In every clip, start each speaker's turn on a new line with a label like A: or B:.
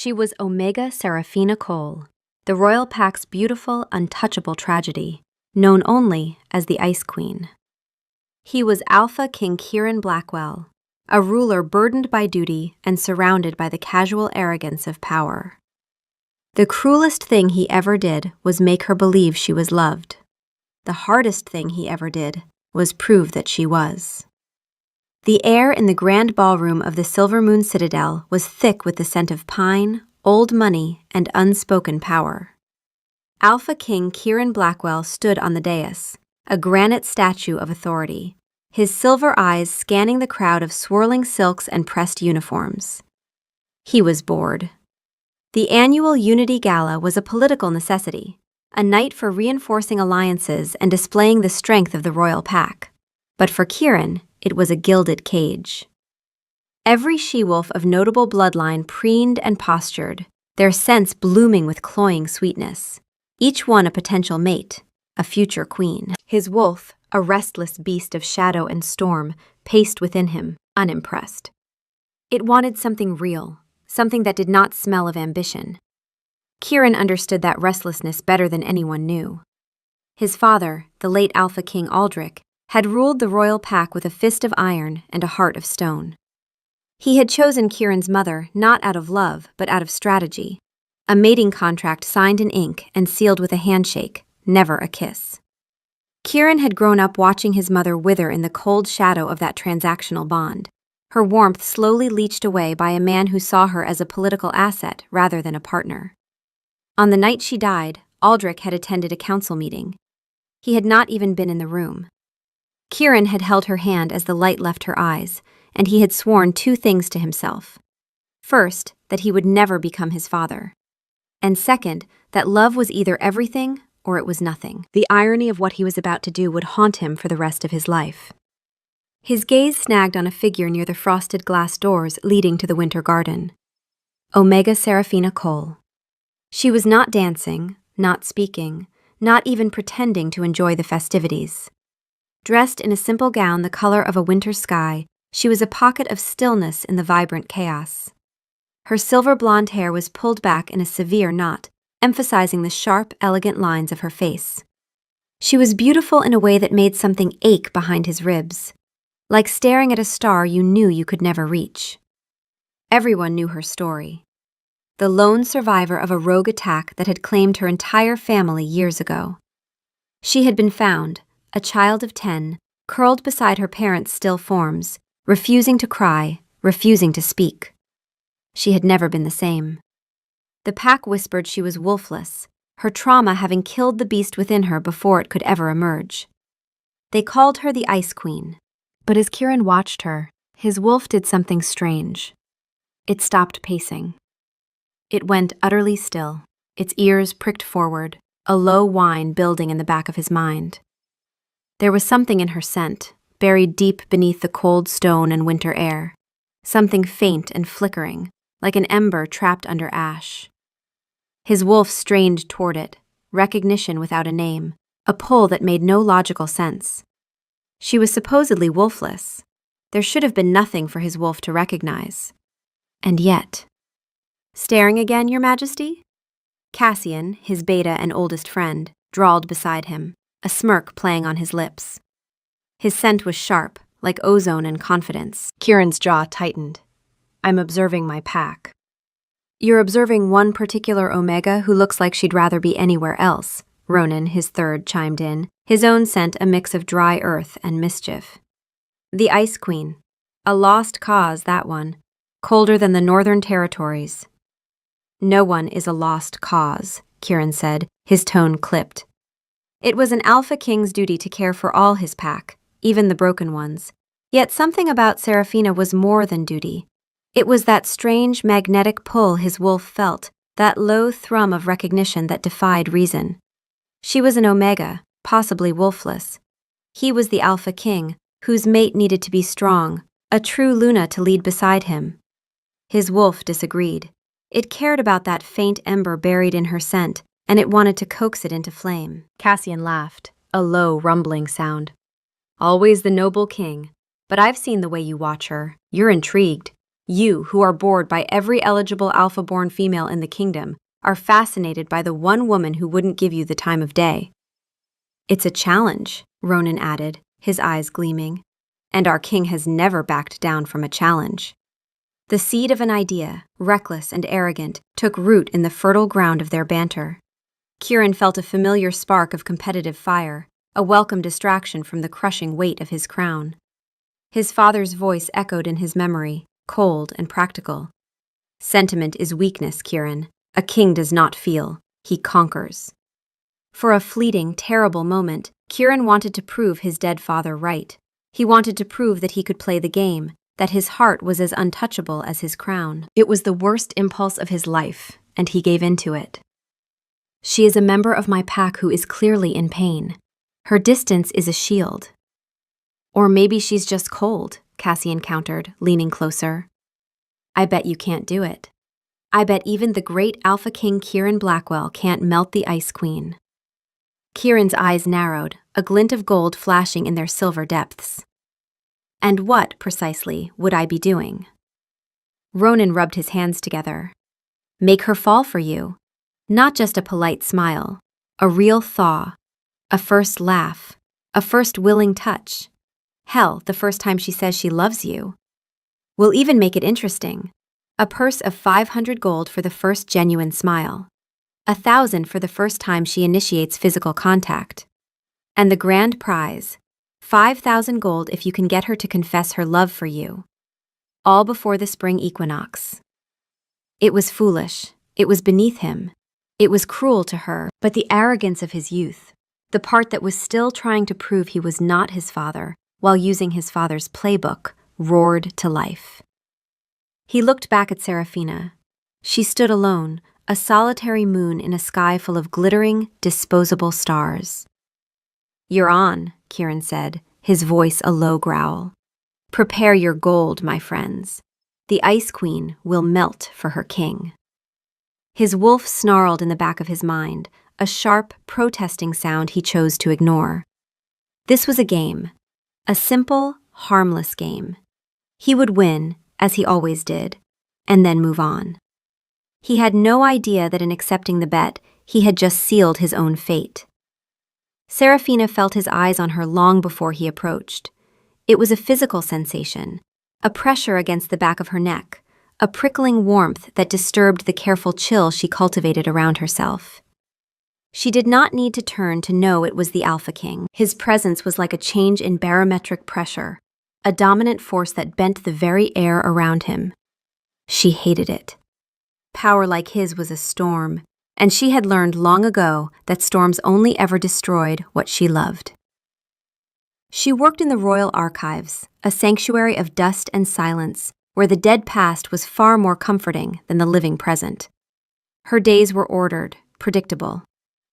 A: She was Omega Seraphina Cole, the royal pack's beautiful, untouchable tragedy, known only as the Ice Queen. He was Alpha King Kieran Blackwell, a ruler burdened by duty and surrounded by the casual arrogance of power. The cruelest thing he ever did was make her believe she was loved. The hardest thing he ever did was prove that she was. The air in the grand ballroom of the Silver Moon Citadel was thick with the scent of pine, old money, and unspoken power. Alpha King Kieran Blackwell stood on the dais, a granite statue of authority, his silver eyes scanning the crowd of swirling silks and pressed uniforms. He was bored. The annual Unity Gala was a political necessity, a night for reinforcing alliances and displaying the strength of the royal pack. But for Kieran, it was a gilded cage. Every she-wolf of notable bloodline preened and postured, their scents blooming with cloying sweetness, each one a potential mate, a future queen. His wolf, a restless beast of shadow and storm, paced within him, unimpressed. It wanted something real, something that did not smell of ambition. Kieran understood that restlessness better than anyone knew. His father, the late Alpha King Aldrich, had ruled the royal pack with a fist of iron and a heart of stone. He had chosen Kieran's mother not out of love, but out of strategy, a mating contract signed in ink and sealed with a handshake, never a kiss. Kieran had grown up watching his mother wither in the cold shadow of that transactional bond, her warmth slowly leached away by a man who saw her as a political asset rather than a partner. On the night she died, Aldrich had attended a council meeting. He had not even been in the room. Kieran had held her hand as the light left her eyes, and he had sworn two things to himself. First, that he would never become his father. And second, that love was either everything or it was nothing. The irony of what he was about to do would haunt him for the rest of his life. His gaze snagged on a figure near the frosted glass doors leading to the winter garden. Omega Seraphina Cole. She was not dancing, not speaking, not even pretending to enjoy the festivities. Dressed in a simple gown the color of a winter sky, she was a pocket of stillness in the vibrant chaos. Her silver blonde hair was pulled back in a severe knot, emphasizing the sharp, elegant lines of her face. She was beautiful in a way that made something ache behind his ribs, like staring at a star you knew you could never reach. Everyone knew her story. The lone survivor of a rogue attack that had claimed her entire family years ago. She had been found, a child of 10, curled beside her parents' still forms, refusing to cry, refusing to speak. She had never been the same. The pack whispered she was wolfless, her trauma having killed the beast within her before it could ever emerge. They called her the Ice Queen. But as Kieran watched her, his wolf did something strange. It stopped pacing. It went utterly still, its ears pricked forward, a low whine building in the back of his mind. There was something in her scent, buried deep beneath the cold stone and winter air, something faint and flickering, like an ember trapped under ash. His wolf strained toward it, recognition without a name, a pull that made no logical sense. She was supposedly wolfless. There should have been nothing for his wolf to recognize. And yet... Staring again, Your Majesty? Cassian, his beta and oldest friend, drawled beside him, a smirk playing on his lips. His scent was sharp, like ozone and confidence. Kieran's jaw tightened. I'm observing my pack. You're observing one particular Omega who looks like she'd rather be anywhere else, Ronan, his third, chimed in, his own scent a mix of dry earth and mischief. The Ice Queen. A lost cause, that one. Colder than the Northern Territories. No one is a lost cause, Kieran said, his tone clipped. It was an Alpha King's duty to care for all his pack, even the broken ones. Yet something about Seraphina was more than duty. It was that strange magnetic pull his wolf felt, that low thrum of recognition that defied reason. She was an Omega, possibly wolfless. He was the Alpha King, whose mate needed to be strong, a true Luna to lead beside him. His wolf disagreed. It cared about that faint ember buried in her scent, and it wanted to coax it into flame. Cassian laughed, a low, rumbling sound. Always the noble king, but I've seen the way you watch her. You're intrigued. You, who are bored by every eligible alpha-born female in the kingdom, are fascinated by the one woman who wouldn't give you the time of day. It's a challenge, Ronan added, his eyes gleaming. And our king has never backed down from a challenge. The seed of an idea, reckless and arrogant, took root in the fertile ground of their banter. Kieran felt a familiar spark of competitive fire, a welcome distraction from the crushing weight of his crown. His father's voice echoed in his memory, cold and practical. Sentiment is weakness, Kieran. A king does not feel, he conquers. For a fleeting, terrible moment, Kieran wanted to prove his dead father right. He wanted to prove that he could play the game, that his heart was as untouchable as his crown. It was the worst impulse of his life, and he gave in to it. She is a member of my pack who is clearly in pain. Her distance is a shield. Or maybe she's just cold, Cassian countered, leaning closer. I bet you can't do it. I bet even the great Alpha King Kieran Blackwell can't melt the Ice Queen. Kieran's eyes narrowed, a glint of gold flashing in their silver depths. And what, precisely, would I be doing? Ronan rubbed his hands together. Make her fall for you. Not just a polite smile, a real thaw, a first laugh, a first willing touch. Hell, the first time she says she loves you. We'll even make it interesting. A purse of 500 gold for the first genuine smile. 1,000 for the first time she initiates physical contact. And the grand prize, 5,000 gold if you can get her to confess her love for you. All before the spring equinox. It was foolish. It was beneath him. It was cruel to her, but the arrogance of his youth, the part that was still trying to prove he was not his father while using his father's playbook, roared to life. He looked back at Serafina. She stood alone, a solitary moon in a sky full of glittering, disposable stars. You're on, Kieran said, his voice a low growl. Prepare your gold, my friends. The Ice Queen will melt for her king. His wolf snarled in the back of his mind, a sharp, protesting sound he chose to ignore. This was a game. A simple, harmless game. He would win, as he always did, and then move on. He had no idea that in accepting the bet, he had just sealed his own fate. Serafina felt his eyes on her long before he approached. It was a physical sensation, a pressure against the back of her neck, a prickling warmth that disturbed the careful chill she cultivated around herself. She did not need to turn to know it was the Alpha King. His presence was like a change in barometric pressure, a dominant force that bent the very air around him. She hated it. Power like his was a storm, and she had learned long ago that storms only ever destroyed what she loved. She worked in the royal archives, a sanctuary of dust and silence, where the dead past was far more comforting than the living present. Her days were ordered, predictable.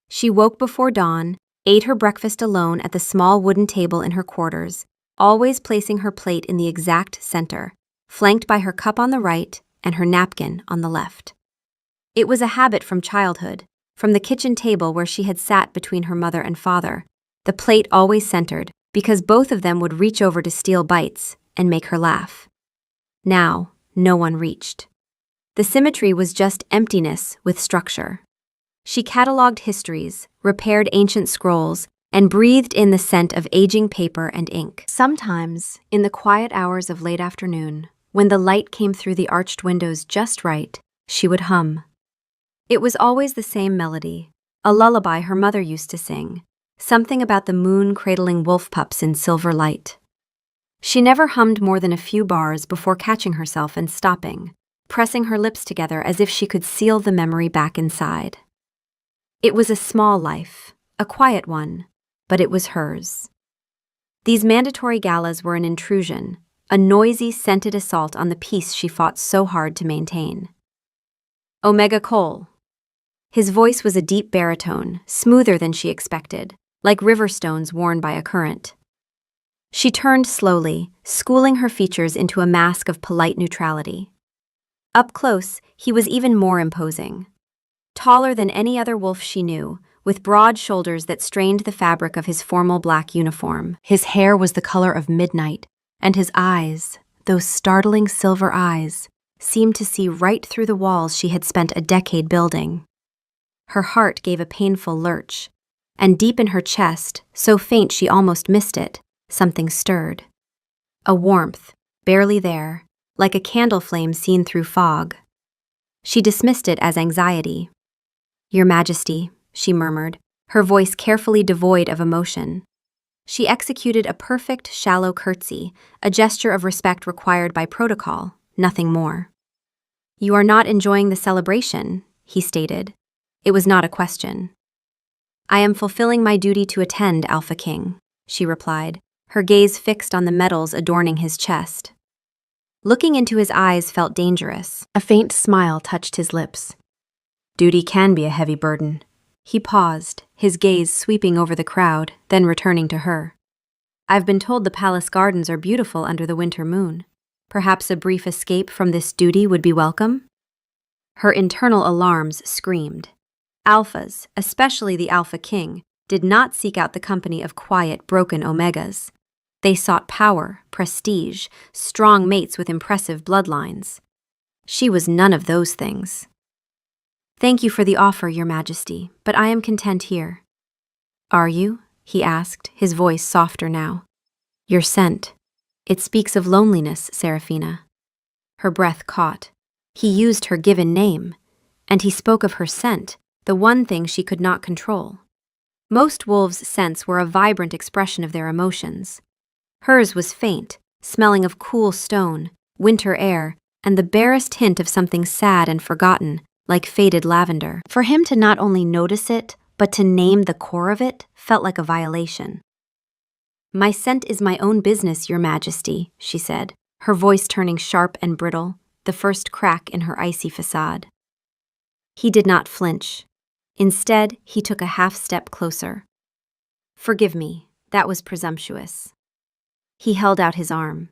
A: She woke before dawn, ate her breakfast alone at the small wooden table in her quarters, always placing her plate in the exact center, flanked by her cup on the right and her napkin on the left. It was a habit from childhood, from the kitchen table where she had sat between her mother and father, the plate always centered, because both of them would reach over to steal bites and make her laugh. Now, no one reached. The symmetry was just emptiness with structure. She cataloged histories, repaired ancient scrolls, and breathed in the scent of aging paper and ink. Sometimes, in the quiet hours of late afternoon, when the light came through the arched windows just right, she would hum. It was always the same melody, a lullaby her mother used to sing, something about the moon cradling wolf pups in silver light. She never hummed more than a few bars before catching herself and stopping, pressing her lips together as if she could seal the memory back inside. It was a small life, a quiet one, but it was hers. These mandatory galas were an intrusion, a noisy, scented assault on the peace she fought so hard to maintain. Omega Cole. His voice was a deep baritone, smoother than she expected, like river stones worn by a current. She turned slowly, schooling her features into a mask of polite neutrality. Up close, he was even more imposing. Taller than any other wolf she knew, with broad shoulders that strained the fabric of his formal black uniform. His hair was the color of midnight, and his eyes, those startling silver eyes, seemed to see right through the walls she had spent a decade building. Her heart gave a painful lurch, and deep in her chest, so faint she almost missed it, something stirred. A warmth, barely there, like a candle flame seen through fog. She dismissed it as anxiety. "Your Majesty," she murmured, her voice carefully devoid of emotion. She executed a perfect, shallow curtsy, a gesture of respect required by protocol, nothing more. "You are not enjoying the celebration," he stated. It was not a question. "I am fulfilling my duty to attend, Alpha King," she replied, her gaze fixed on the medals adorning his chest. Looking into his eyes felt dangerous. A faint smile touched his lips. Duty can be a heavy burden. He paused, his gaze sweeping over the crowd, then returning to her. "I've been told the palace gardens are beautiful under the winter moon. Perhaps a brief escape from this duty would be welcome?" Her internal alarms screamed. Alphas, especially the Alpha King, did not seek out the company of quiet, broken Omegas. They sought power, prestige, strong mates with impressive bloodlines. She was none of those things. "Thank you for the offer, Your Majesty, but I am content here." "Are you?" he asked, his voice softer now. "Your scent. It speaks of loneliness, Serafina." Her breath caught. He used her given name, and he spoke of her scent, the one thing she could not control. Most wolves' scents were a vibrant expression of their emotions. Hers was faint, smelling of cool stone, winter air, and the barest hint of something sad and forgotten, like faded lavender. For him to not only notice it, but to name the core of it, felt like a violation. "My scent is my own business, Your Majesty," she said, her voice turning sharp and brittle, the first crack in her icy facade. He did not flinch. Instead, he took a half-step closer. "Forgive me, that was presumptuous." He held out his arm.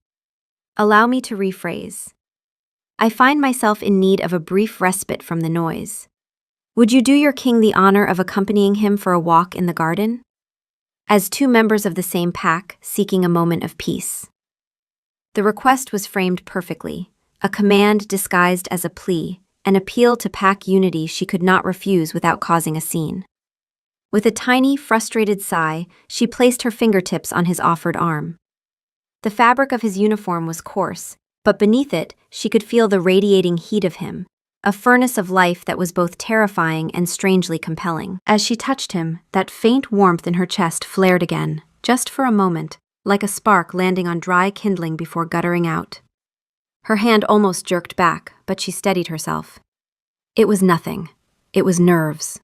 A: "Allow me to rephrase. I find myself in need of a brief respite from the noise. Would you do your king the honor of accompanying him for a walk in the garden?" As two members of the same pack seeking a moment of peace. The request was framed perfectly, a command disguised as a plea, an appeal to pack unity she could not refuse without causing a scene. With a tiny, frustrated sigh, she placed her fingertips on his offered arm. The fabric of his uniform was coarse, but beneath it she could feel the radiating heat of him, a furnace of life that was both terrifying and strangely compelling. As she touched him, that faint warmth in her chest flared again, just for a moment, like a spark landing on dry kindling before guttering out. Her hand almost jerked back, but she steadied herself. It was nothing. It was nerves.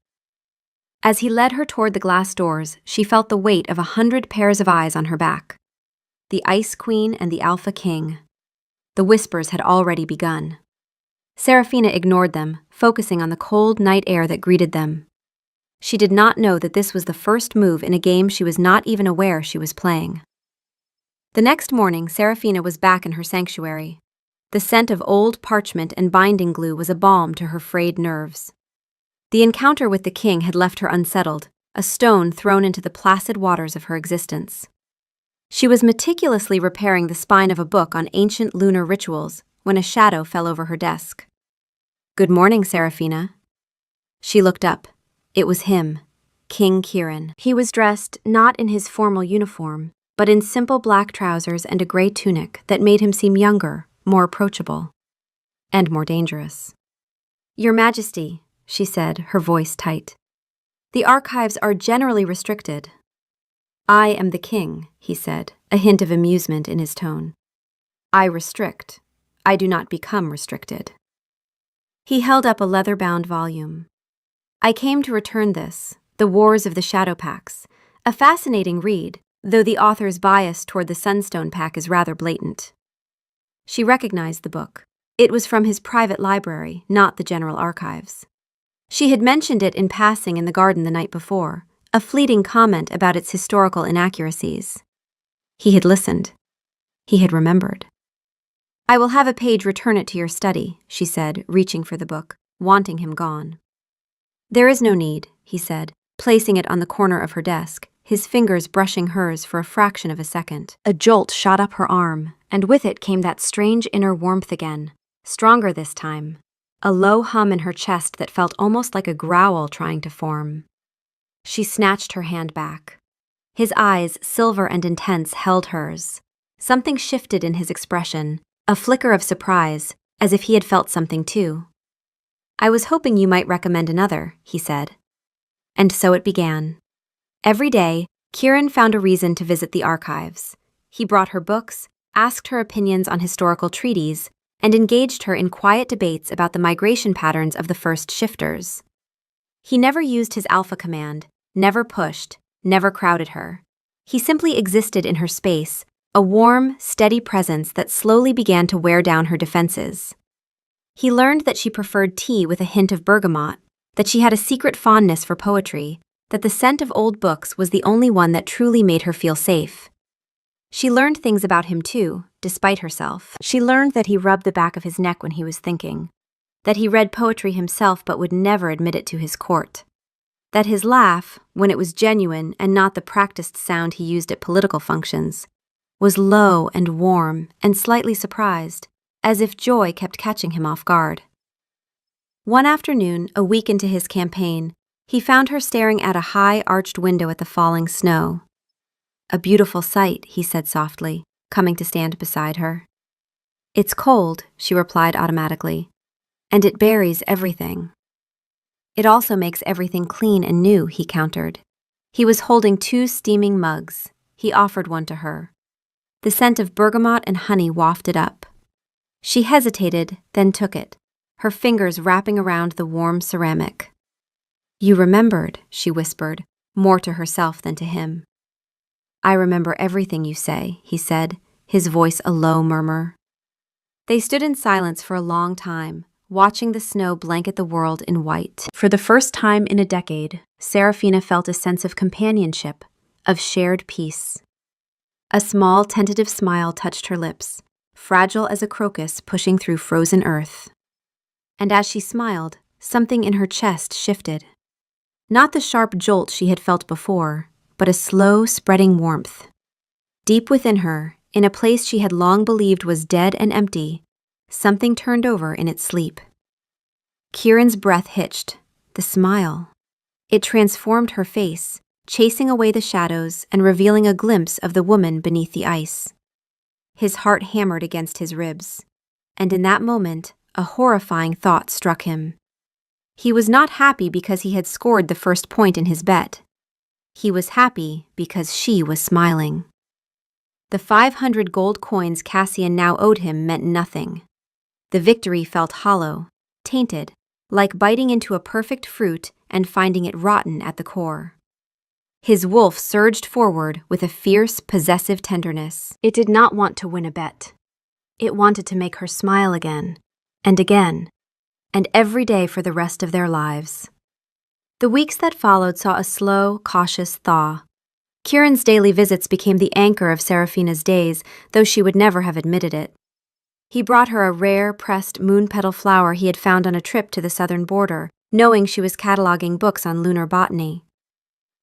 A: As he led her toward the glass doors, she felt the weight of 100 pairs of eyes on her back. The Ice Queen and the Alpha King. The whispers had already begun. Serafina ignored them, focusing on the cold night air that greeted them. She did not know that this was the first move in a game she was not even aware she was playing. The next morning, Serafina was back in her sanctuary. The scent of old parchment and binding glue was a balm to her frayed nerves. The encounter with the king had left her unsettled, a stone thrown into the placid waters of her existence. She was meticulously repairing the spine of a book on ancient lunar rituals when a shadow fell over her desk. "Good morning, Serafina." She looked up. It was him, King Kieran. He was dressed not in his formal uniform, but in simple black trousers and a gray tunic that made him seem younger, more approachable, and more dangerous. "Your Majesty," she said, her voice tight. "The archives are generally restricted." "I am the king," he said, a hint of amusement in his tone. "I restrict. I do not become restricted." He held up a leather-bound volume. "I came to return this, The Wars of the Shadow Packs, a fascinating read, though the author's bias toward the Sunstone Pack is rather blatant." She recognized the book. It was from his private library, not the general archives. She had mentioned it in passing in the garden the night before, a fleeting comment about its historical inaccuracies. He had listened. He had remembered. "I will have a page return it to your study," she said, reaching for the book, wanting him gone. "There is no need," he said, placing it on the corner of her desk, his fingers brushing hers for a fraction of a second. A jolt shot up her arm, And with it came that strange inner warmth again, stronger this time, a low hum in her chest that felt almost like a growl trying to form. She snatched her hand back. His eyes, silver and intense, held hers. Something shifted in his expression, a flicker of surprise, as if he had felt something too. "I was hoping you might recommend another," he said. And so it began. Every day, Kieran found a reason to visit the archives. He brought her books, asked her opinions on historical treaties, and engaged her in quiet debates about the migration patterns of the first shifters. He never used his alpha command, never pushed, never crowded her. He simply existed in her space, a warm, steady presence that slowly began to wear down her defenses. He learned that she preferred tea with a hint of bergamot, that she had a secret fondness for poetry, that the scent of old books was the only one that truly made her feel safe. She learned things about him too, despite herself. She learned that he rubbed the back of his neck when he was thinking, that he read poetry himself but would never admit it to his court, that his laugh, when it was genuine and not the practiced sound he used at political functions, was low and warm and slightly surprised, as if joy kept catching him off guard. One afternoon, a week into his campaign, he found her staring at a high, arched window at the falling snow. "A beautiful sight," he said softly, coming to stand beside her. "It's cold," she replied automatically, "and it buries everything." "It also makes everything clean and new," he countered. He was holding 2 steaming mugs. He offered one to her. The scent of bergamot and honey wafted up. She hesitated, then took it, her fingers wrapping around the warm ceramic. "You remembered," she whispered, more to herself than to him. "I remember everything you say," he said, his voice a low murmur. They stood in silence for a long time, watching the snow blanket the world in white. For the first time in a decade, Serafina felt a sense of companionship, of shared peace. A small, tentative smile touched her lips, fragile as a crocus pushing through frozen earth. And as she smiled, something in her chest shifted. Not the sharp jolt she had felt before, but a slow, spreading warmth. Deep within her, in a place she had long believed was dead and empty, something turned over in its sleep. Kieran's breath hitched. The smile. It transformed her face, chasing away the shadows and revealing a glimpse of the woman beneath the ice. His heart hammered against his ribs, and in that moment, a horrifying thought struck him. He was not happy because he had scored the first point in his bet. He was happy because she was smiling. The 500 gold coins Cassian now owed him meant nothing. The victory felt hollow, tainted, like biting into a perfect fruit and finding it rotten at the core. His wolf surged forward with a fierce, possessive tenderness. It did not want to win a bet. It wanted to make her smile again, and every day for the rest of their lives. The weeks that followed saw a slow, cautious thaw. Kieran's daily visits became the anchor of Serafina's days, though she would never have admitted it. He brought her a rare, pressed moon-petal flower he had found on a trip to the southern border, knowing she was cataloging books on lunar botany.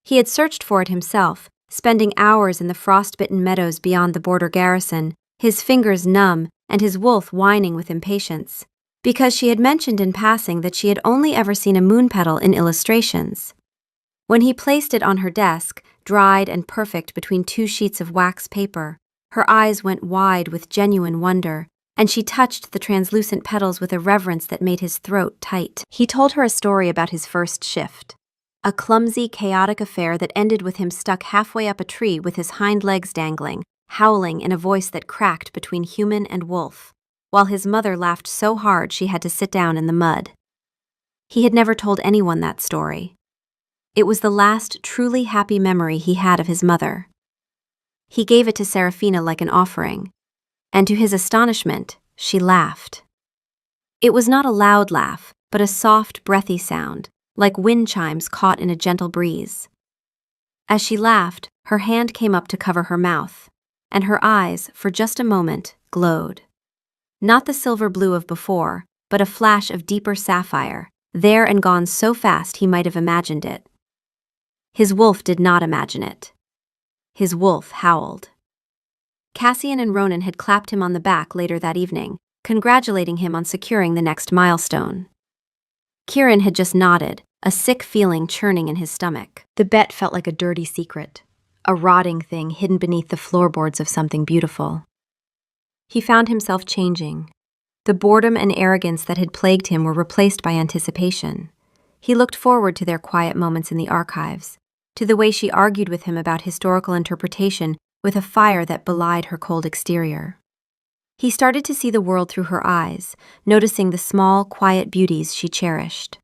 A: He had searched for it himself, spending hours in the frost-bitten meadows beyond the border garrison, his fingers numb and his wolf whining with impatience, because she had mentioned in passing that she had only ever seen a moon petal in illustrations. When he placed it on her desk, dried and perfect between 2 sheets of wax paper, her eyes went wide with genuine wonder, and she touched the translucent petals with a reverence that made his throat tight. He told her a story about his first shift. A clumsy, chaotic affair that ended with him stuck halfway up a tree with his hind legs dangling, howling in a voice that cracked between human and wolf, while his mother laughed so hard she had to sit down in the mud. He had never told anyone that story. It was the last truly happy memory he had of his mother. He gave it to Serafina like an offering, and to his astonishment, she laughed. It was not a loud laugh, but a soft, breathy sound, like wind chimes caught in a gentle breeze. As she laughed, her hand came up to cover her mouth, and her eyes, for just a moment, glowed. Not the silver blue of before, but a flash of deeper sapphire, there and gone so fast he might have imagined it. His wolf did not imagine it. His wolf howled. Cassian and Ronan had clapped him on the back later that evening, congratulating him on securing the next milestone. Kieran had just nodded, a sick feeling churning in his stomach. The bet felt like a dirty secret, a rotting thing hidden beneath the floorboards of something beautiful. He found himself changing. The boredom and arrogance that had plagued him were replaced by anticipation. He looked forward to their quiet moments in the archives, to the way she argued with him about historical interpretation with a fire that belied her cold exterior. He started to see the world through her eyes, noticing the small, quiet beauties she cherished.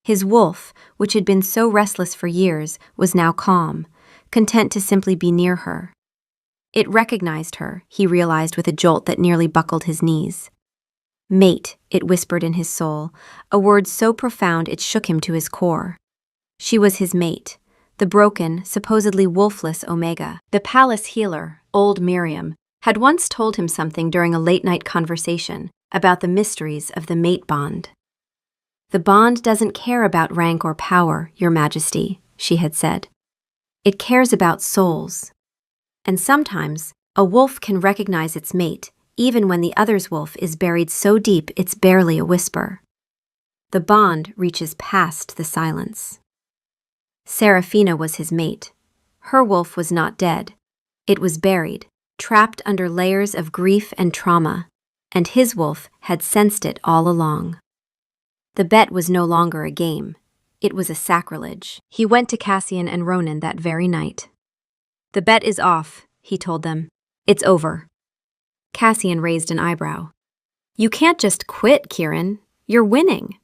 A: His wolf, which had been so restless for years, was now calm, content to simply be near her. It recognized her, he realized with a jolt that nearly buckled his knees. Mate, it whispered in his soul, a word so profound it shook him to his core. She was his mate, the broken, supposedly wolfless Omega. The palace healer, old Miriam, had once told him something during a late-night conversation about the mysteries of the mate bond. "The bond doesn't care about rank or power, Your Majesty," she had said. "It cares about souls. And sometimes, a wolf can recognize its mate, even when the other's wolf is buried so deep it's barely a whisper. The bond reaches past the silence." Serafina was his mate. Her wolf was not dead. It was buried, trapped under layers of grief and trauma, and his wolf had sensed it all along. The bet was no longer a game. It was a sacrilege. He went to Cassian and Ronan that very night. "The bet is off," he told them. "It's over." Cassian raised an eyebrow. "You can't just quit, Kieran. You're winning."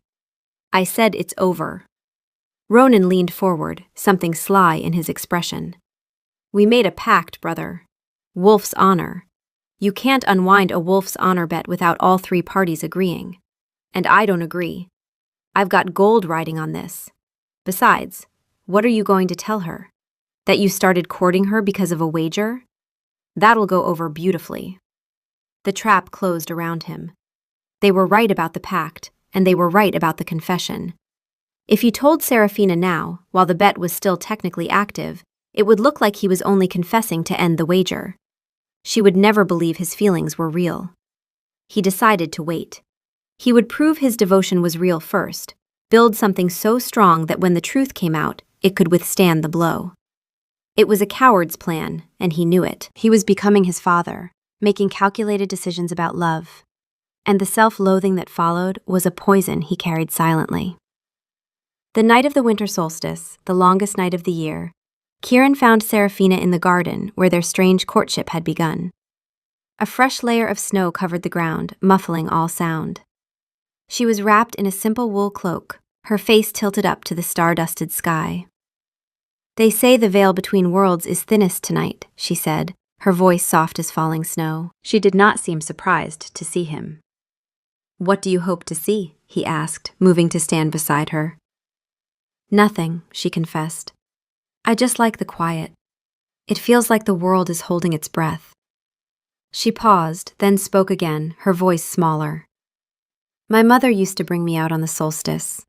A: "I said it's over." Ronan leaned forward, something sly in his expression. "We made a pact, brother. Wolf's honor. You can't unwind a wolf's honor bet without all three parties agreeing. And I don't agree. I've got gold riding on this. Besides, what are you going to tell her? That you started courting her because of a wager? That'll go over beautifully." The trap closed around him. They were right about the pact, and they were right about the confession. If he told Serafina now, while the bet was still technically active, it would look like he was only confessing to end the wager. She would never believe his feelings were real. He decided to wait. He would prove his devotion was real first, build something so strong that when the truth came out, it could withstand the blow. It was a coward's plan, and he knew it. He was becoming his father, making calculated decisions about love. And the self-loathing that followed was a poison he carried silently. The night of the winter solstice, the longest night of the year, Kieran found Serafina in the garden where their strange courtship had begun. A fresh layer of snow covered the ground, muffling all sound. She was wrapped in a simple wool cloak, her face tilted up to the star-dusted sky. "They say the veil between worlds is thinnest tonight," she said, her voice soft as falling snow. She did not seem surprised to see him. "What do you hope to see?" he asked, moving to stand beside her. "Nothing," she confessed. "I just like the quiet. It feels like the world is holding its breath." She paused, then spoke again, her voice smaller. "My mother used to bring me out on the solstice.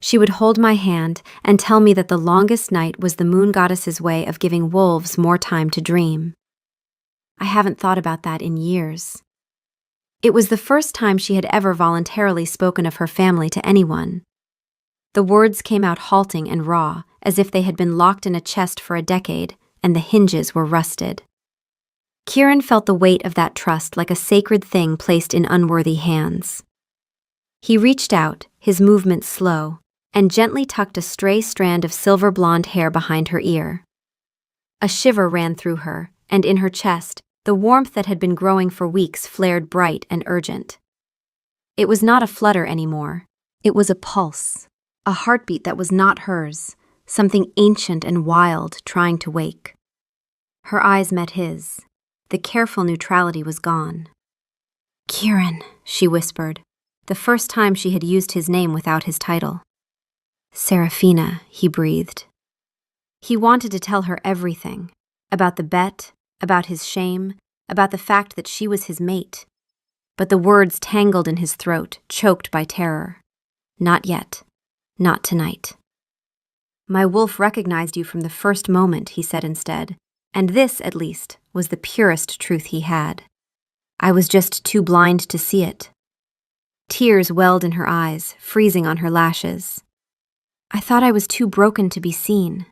A: She would hold my hand and tell me that the longest night was the moon goddess's way of giving wolves more time to dream. I haven't thought about that in years." It was the first time she had ever voluntarily spoken of her family to anyone. The words came out halting and raw, as if they had been locked in a chest for a decade, and the hinges were rusted. Kieran felt the weight of that trust like a sacred thing placed in unworthy hands. He reached out, his movements slow, and gently tucked a stray strand of silver blonde hair behind her ear. A shiver ran through her, and in her chest, the warmth that had been growing for weeks flared bright and urgent. It was not a flutter anymore. It was a pulse, a heartbeat that was not hers, something ancient and wild trying to wake. Her eyes met his. The careful neutrality was gone. "Kieran," she whispered, the first time she had used his name without his title. "Serafina," he breathed. He wanted to tell her everything, about the bet, about his shame, about the fact that she was his mate. But the words tangled in his throat, choked by terror. Not yet. Not tonight. "My wolf recognized you from the first moment," he said instead, And this, at least, was the purest truth he had. I was just too blind to see it. Tears welled in her eyes, freezing on her lashes. I thought I was too broken to be seen.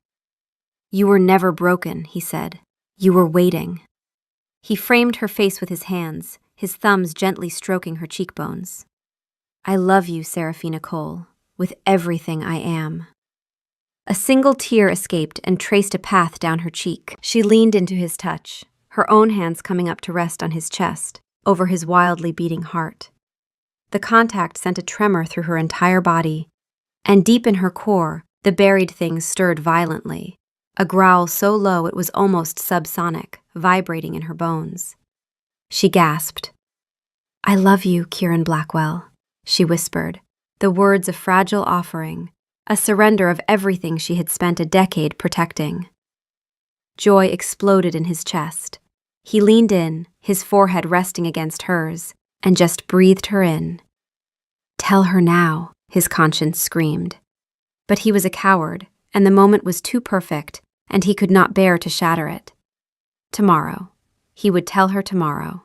A: You were never broken, he said. You were waiting. He framed her face with his hands, his thumbs gently stroking her cheekbones. I love you, Serafina Cole, with everything I am. A single tear escaped and traced a path down her cheek. She leaned into his touch, her own hands coming up to rest on his chest, over his wildly beating heart. The contact sent a tremor through her entire body, and deep in her core, the buried things stirred violently, a growl so low it was almost subsonic, vibrating in her bones. She gasped. I love you, Kieran Blackwell, she whispered, the words a fragile offering, a surrender of everything she had spent a decade protecting. Joy exploded in his chest. He leaned in, his forehead resting against hers, and just breathed her in. Tell her now, his conscience screamed. But he was a coward, and the moment was too perfect, and he could not bear to shatter it. Tomorrow. He would tell her tomorrow.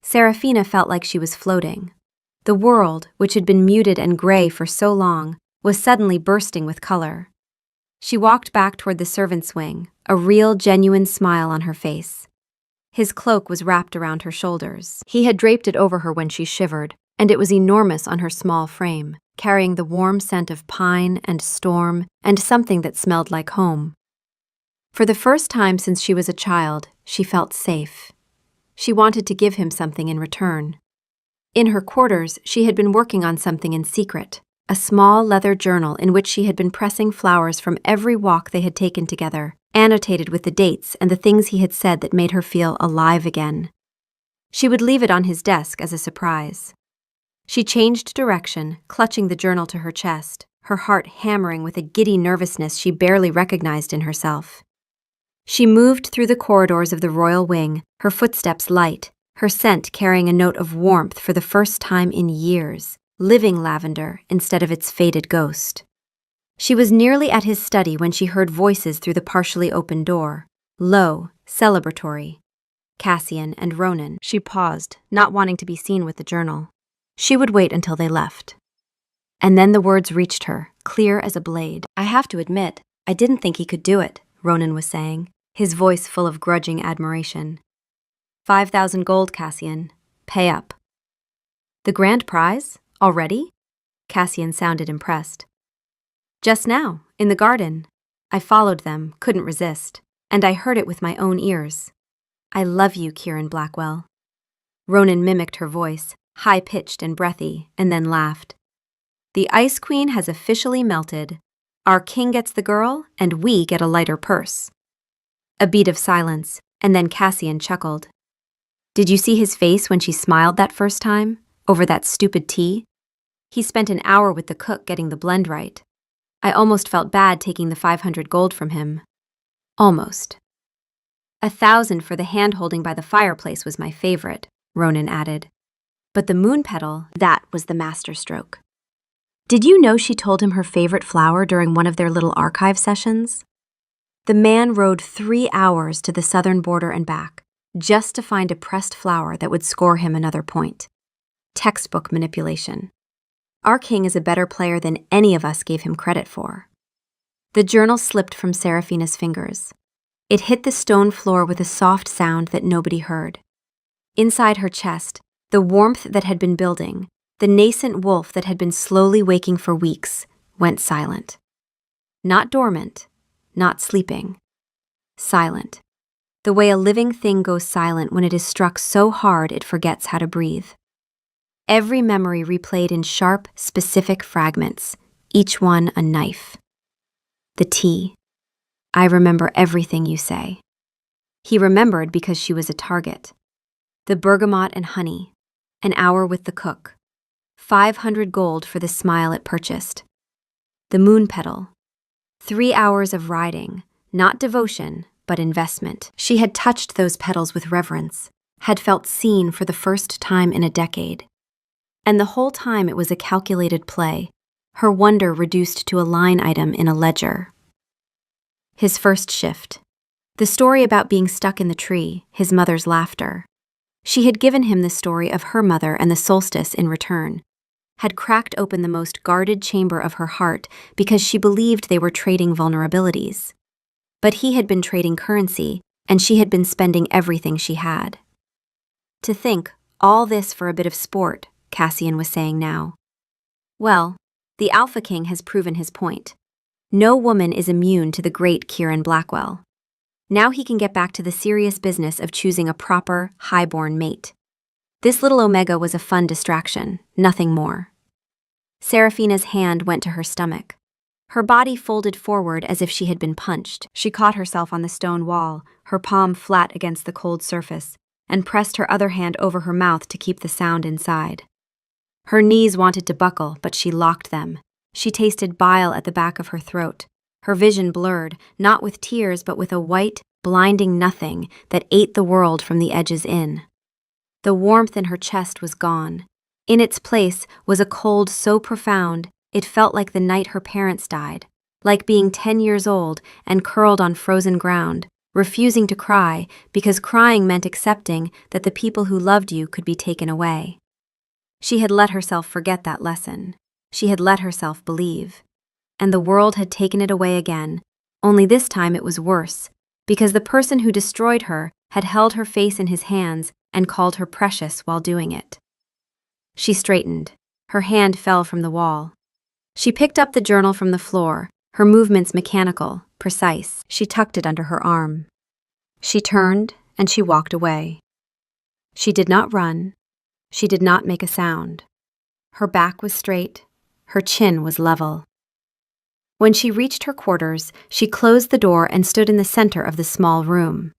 A: Serafina felt like she was floating. The world, which had been muted and gray for so long, was suddenly bursting with color. She walked back toward the servants' wing, a real, genuine smile on her face. His cloak was wrapped around her shoulders. He had draped it over her when she shivered, and it was enormous on her small frame, carrying the warm scent of pine and storm and something that smelled like home. For the first time since she was a child, she felt safe. She wanted to give him something in return. In her quarters, she had been working on something in secret, a small leather journal in which she had been pressing flowers from every walk they had taken together, annotated with the dates and the things he had said that made her feel alive again. She would leave it on his desk as a surprise. She changed direction, clutching the journal to her chest, her heart hammering with a giddy nervousness she barely recognized in herself. She moved through the corridors of the royal wing, her footsteps light, her scent carrying a note of warmth for the first time in years, living lavender instead of its faded ghost. She was nearly at his study when she heard voices through the partially open door, low, celebratory. Cassian and Ronan. She paused, not wanting to be seen with the journal. She would wait until they left. And then the words reached her, clear as a blade. I have to admit, I didn't think he could do it, Ronan was saying, his voice full of grudging admiration. 5,000 gold, Cassian. Pay up. The grand prize? Already? Cassian sounded impressed. Just now, in the garden. I followed them, couldn't resist, and I heard it with my own ears. I love you, Kieran Blackwell. Ronan mimicked her voice, high-pitched and breathy, and then laughed. The Ice Queen has officially melted. Our king gets the girl, and we get a lighter purse. A beat of silence, and then Cassian chuckled. Did you see his face when she smiled that first time, over that stupid tea? He spent an hour with the cook getting the blend right. I almost felt bad taking the 500 gold from him. Almost. 1,000 for the hand-holding by the fireplace was my favorite, Ronan added. But the moon petal, that was the masterstroke. Did you know she told him her favorite flower during one of their little archive sessions? The man rode 3 hours to the southern border and back, just to find a pressed flower that would score him another point. Textbook manipulation. Our king is a better player than any of us gave him credit for. The journal slipped from Serafina's fingers. It hit the stone floor with a soft sound that nobody heard. Inside her chest, the warmth that had been building, the nascent wolf that had been slowly waking for weeks, went silent. Not dormant, not sleeping. Silent. The way a living thing goes silent when it is struck so hard it forgets how to breathe. Every memory replayed in sharp, specific fragments, each one a knife. The tea. I remember everything you say. He remembered because she was a target. The bergamot and honey. An hour with the cook. 500 gold for the smile it purchased. The moon petal. 3 hours of riding, not devotion, but investment. She had touched those petals with reverence, had felt seen for the first time in a decade. And the whole time it was a calculated play, her wonder reduced to a line item in a ledger. His first shift. The story about being stuck in the tree, his mother's laughter. She had given him the story of her mother and the solstice in return, had cracked open the most guarded chamber of her heart because she believed they were trading vulnerabilities. But he had been trading currency, and she had been spending everything she had. To think, all this for a bit of sport, Cassian was saying now. Well, the Alpha King has proven his point. No woman is immune to the great Kieran Blackwell. Now he can get back to the serious business of choosing a proper, highborn mate. This little Omega was a fun distraction, nothing more. Seraphina's hand went to her stomach. Her body folded forward as if she had been punched. She caught herself on the stone wall, her palm flat against the cold surface, and pressed her other hand over her mouth to keep the sound inside. Her knees wanted to buckle, but she locked them. She tasted bile at the back of her throat. Her vision blurred, not with tears but with a white, blinding nothing that ate the world from the edges in. The warmth in her chest was gone. In its place was a cold so profound it felt like the night her parents died, like being 10 years old and curled on frozen ground, refusing to cry because crying meant accepting that the people who loved you could be taken away. She had let herself forget that lesson. She had let herself believe. And the world had taken it away again, only this time it was worse, because the person who destroyed her had held her face in his hands and called her precious while doing it. She straightened. Her hand fell from the wall. She picked up the journal from the floor, her movements mechanical, precise. She tucked it under her arm. She turned and she walked away. She did not run. She did not make a sound. Her back was straight. Her chin was level. When she reached her quarters, she closed the door and stood in the center of the small room.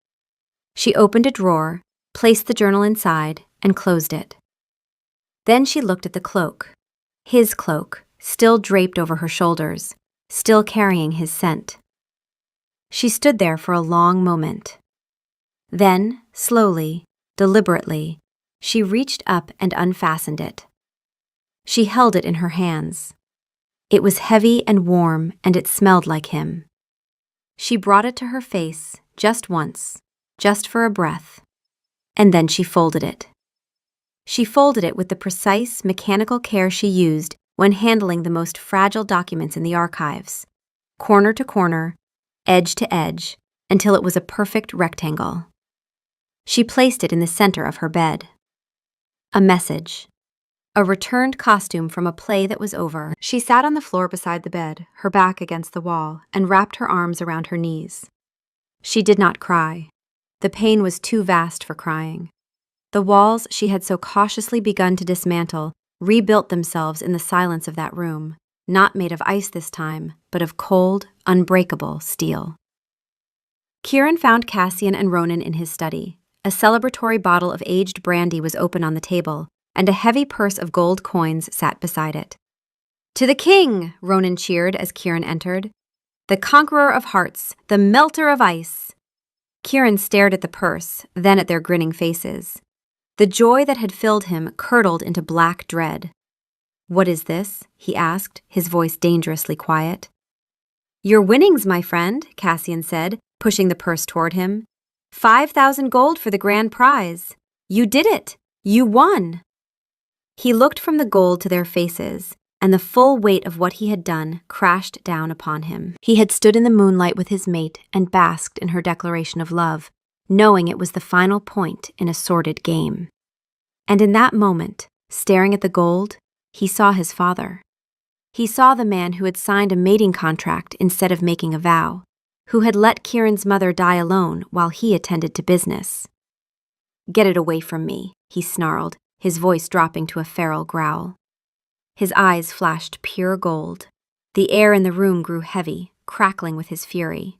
A: She opened a drawer, placed the journal inside, and closed it. Then she looked at the cloak. His cloak, still draped over her shoulders, still carrying his scent. She stood there for a long moment. Then, slowly, deliberately, she reached up and unfastened it. She held it in her hands. It was heavy and warm, and it smelled like him. She brought it to her face, just once, just for a breath, and then she folded it. She folded it with the precise, mechanical care she used when handling the most fragile documents in the archives, corner to corner, edge to edge, until it was a perfect rectangle. She placed it in the center of her bed. A message. A returned costume from a play that was over. She sat on the floor beside the bed, her back against the wall, and wrapped her arms around her knees. She did not cry. The pain was too vast for crying. The walls she had so cautiously begun to dismantle rebuilt themselves in the silence of that room, not made of ice this time, but of cold, unbreakable steel. Kieran found Cassian and Ronan in his study. A celebratory bottle of aged brandy was open on the table, and a heavy purse of gold coins sat beside it. "To the king!" Ronan cheered as Kieran entered. "The conqueror of hearts, the melter of ice!" Kieran stared at the purse, then at their grinning faces. The joy that had filled him curdled into black dread. "What is this?" he asked, his voice dangerously quiet. "Your winnings, my friend," Cassian said, pushing the purse toward him. 5,000 gold for the grand prize. You did it! You won!" He looked from the gold to their faces, and the full weight of what he had done crashed down upon him. He had stood in the moonlight with his mate and basked in her declaration of love, knowing it was the final point in a sordid game. And in that moment, staring at the gold, he saw his father. He saw the man who had signed a mating contract instead of making a vow, who had let Kieran's mother die alone while he attended to business. "Get it away from me," he snarled, his voice dropping to a feral growl. His eyes flashed pure gold. The air in the room grew heavy, crackling with his fury.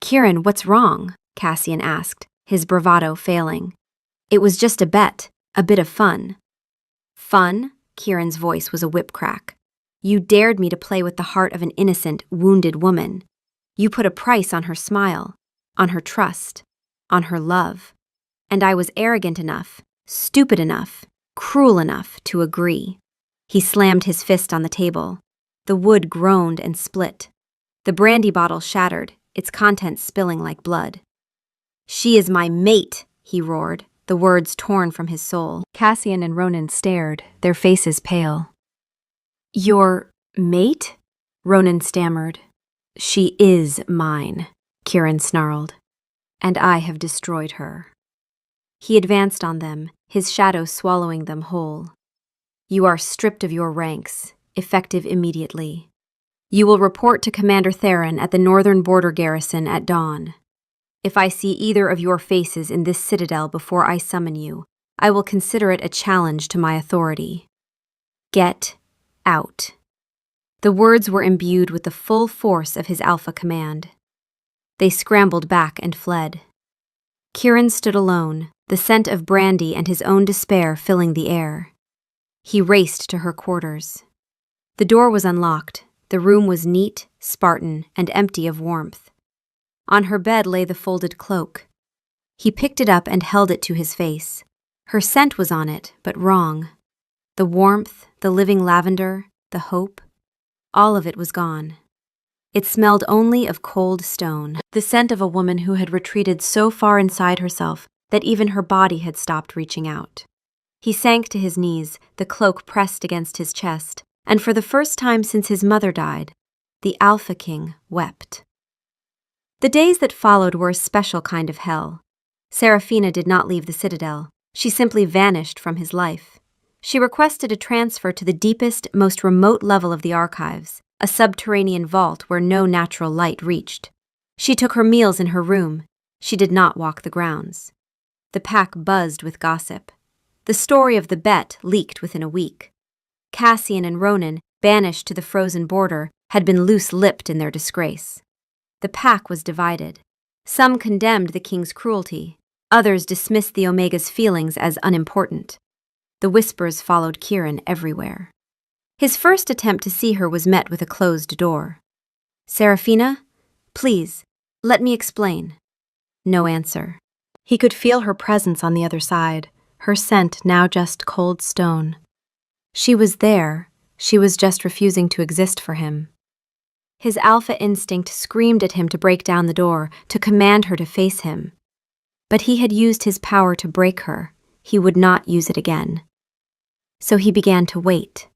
A: "Kieran, what's wrong?" Cassian asked, his bravado failing. "It was just a bet, a bit of fun." "Fun?" Kieran's voice was a whip crack. "You dared me to play with the heart of an innocent, wounded woman. You put a price on her smile, on her trust, on her love. And I was arrogant enough, stupid enough, cruel enough to agree." He slammed his fist on the table. The wood groaned and split. The brandy bottle shattered, its contents spilling like blood. "She is my mate," he roared, the words torn from his soul. Cassian and Ronan stared, their faces pale. "Your mate?" Ronan stammered. "She is mine," Kieran snarled, "and I have destroyed her." He advanced on them, his shadow swallowing them whole. "You are stripped of your ranks, effective immediately. You will report to Commander Theron at the northern border garrison at dawn. If I see either of your faces in this citadel before I summon you, I will consider it a challenge to my authority. Get out." The words were imbued with the full force of his alpha command. They scrambled back and fled. Kieran stood alone, the scent of brandy and his own despair filling the air. He raced to her quarters. The door was unlocked. The room was neat, Spartan, and empty of warmth. On her bed lay the folded cloak. He picked it up and held it to his face. Her scent was on it, but wrong. The warmth, the living lavender, the hope, all of it was gone. It smelled only of cold stone, the scent of a woman who had retreated so far inside herself that even her body had stopped reaching out. He sank to his knees, the cloak pressed against his chest, and for the first time since his mother died, the Alpha King wept. The days that followed were a special kind of hell. Seraphina did not leave the citadel. She simply vanished from his life. She requested a transfer to the deepest, most remote level of the archives, a subterranean vault where no natural light reached. She took her meals in her room. She did not walk the grounds. The pack buzzed with gossip. The story of the bet leaked within a week. Cassian and Ronan, banished to the frozen border, had been loose-lipped in their disgrace. The pack was divided. Some condemned the king's cruelty. Others dismissed the Omega's feelings as unimportant. The whispers followed Kieran everywhere. His first attempt to see her was met with a closed door. "Seraphina, please, let me explain." No answer. He could feel her presence on the other side, her scent now just cold stone. She was there, she was just refusing to exist for him. His alpha instinct screamed at him to break down the door, to command her to face him. But he had used his power to break her. He would not use it again. So he began to wait.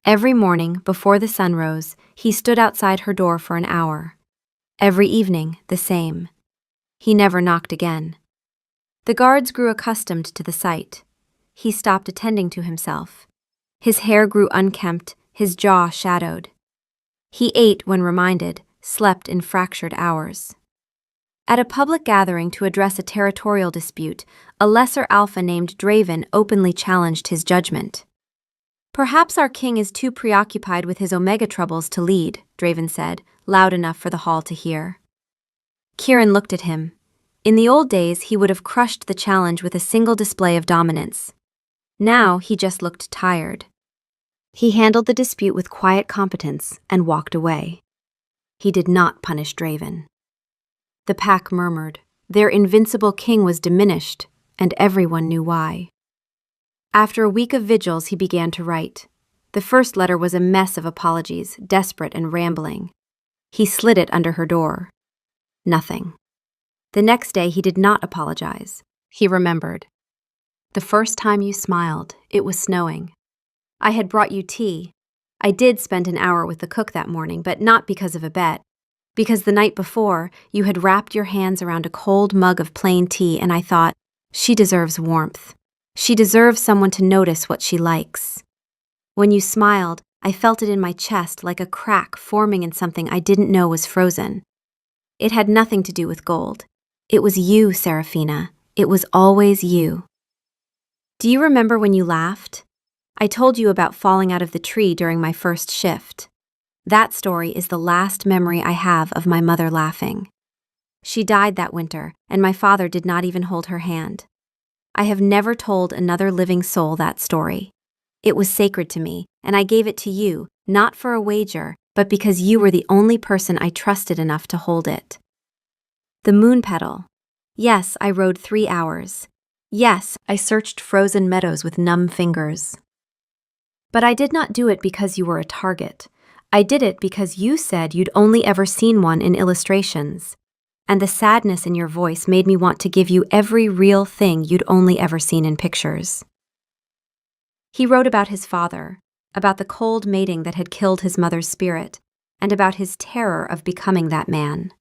A: Every morning, before the sun rose, he stood outside her door for an hour. Every evening, the same. He never knocked again. The guards grew accustomed to the sight. He stopped attending to himself. His hair grew unkempt, his jaw shadowed. He ate when reminded, slept in fractured hours. At a public gathering to address a territorial dispute, a lesser alpha named Draven openly challenged his judgment. "Perhaps our king is too preoccupied with his Omega troubles to lead," Draven said, loud enough for the hall to hear. Kieran looked at him. In the old days, he would have crushed the challenge with a single display of dominance. Now he just looked tired. He handled the dispute with quiet competence and walked away. He did not punish Draven. The pack murmured. Their invincible king was diminished, and everyone knew why. After a week of vigils, he began to write. The first letter was a mess of apologies, desperate and rambling. He slid it under her door. Nothing. The next day, he did not apologize. He remembered. "The first time you smiled, it was snowing. I had brought you tea. I did spend an hour with the cook that morning, but not because of a bet. Because the night before, you had wrapped your hands around a cold mug of plain tea, and I thought, she deserves warmth. She deserves someone to notice what she likes. When you smiled, I felt it in my chest like a crack forming in something I didn't know was frozen. It had nothing to do with gold. It was you, Seraphina. It was always you. Do you remember when you laughed? I told you about falling out of the tree during my first shift. That story is the last memory I have of my mother laughing. She died that winter, and my father did not even hold her hand. I have never told another living soul that story. It was sacred to me, and I gave it to you, not for a wager, but because you were the only person I trusted enough to hold it. The moon petal. Yes, I rode 3 hours. Yes, I searched frozen meadows with numb fingers. But I did not do it because you were a target. I did it because you said you'd only ever seen one in illustrations, and the sadness in your voice made me want to give you every real thing you'd only ever seen in pictures." He wrote about his father, about the cold mating that had killed his mother's spirit, and about his terror of becoming that man.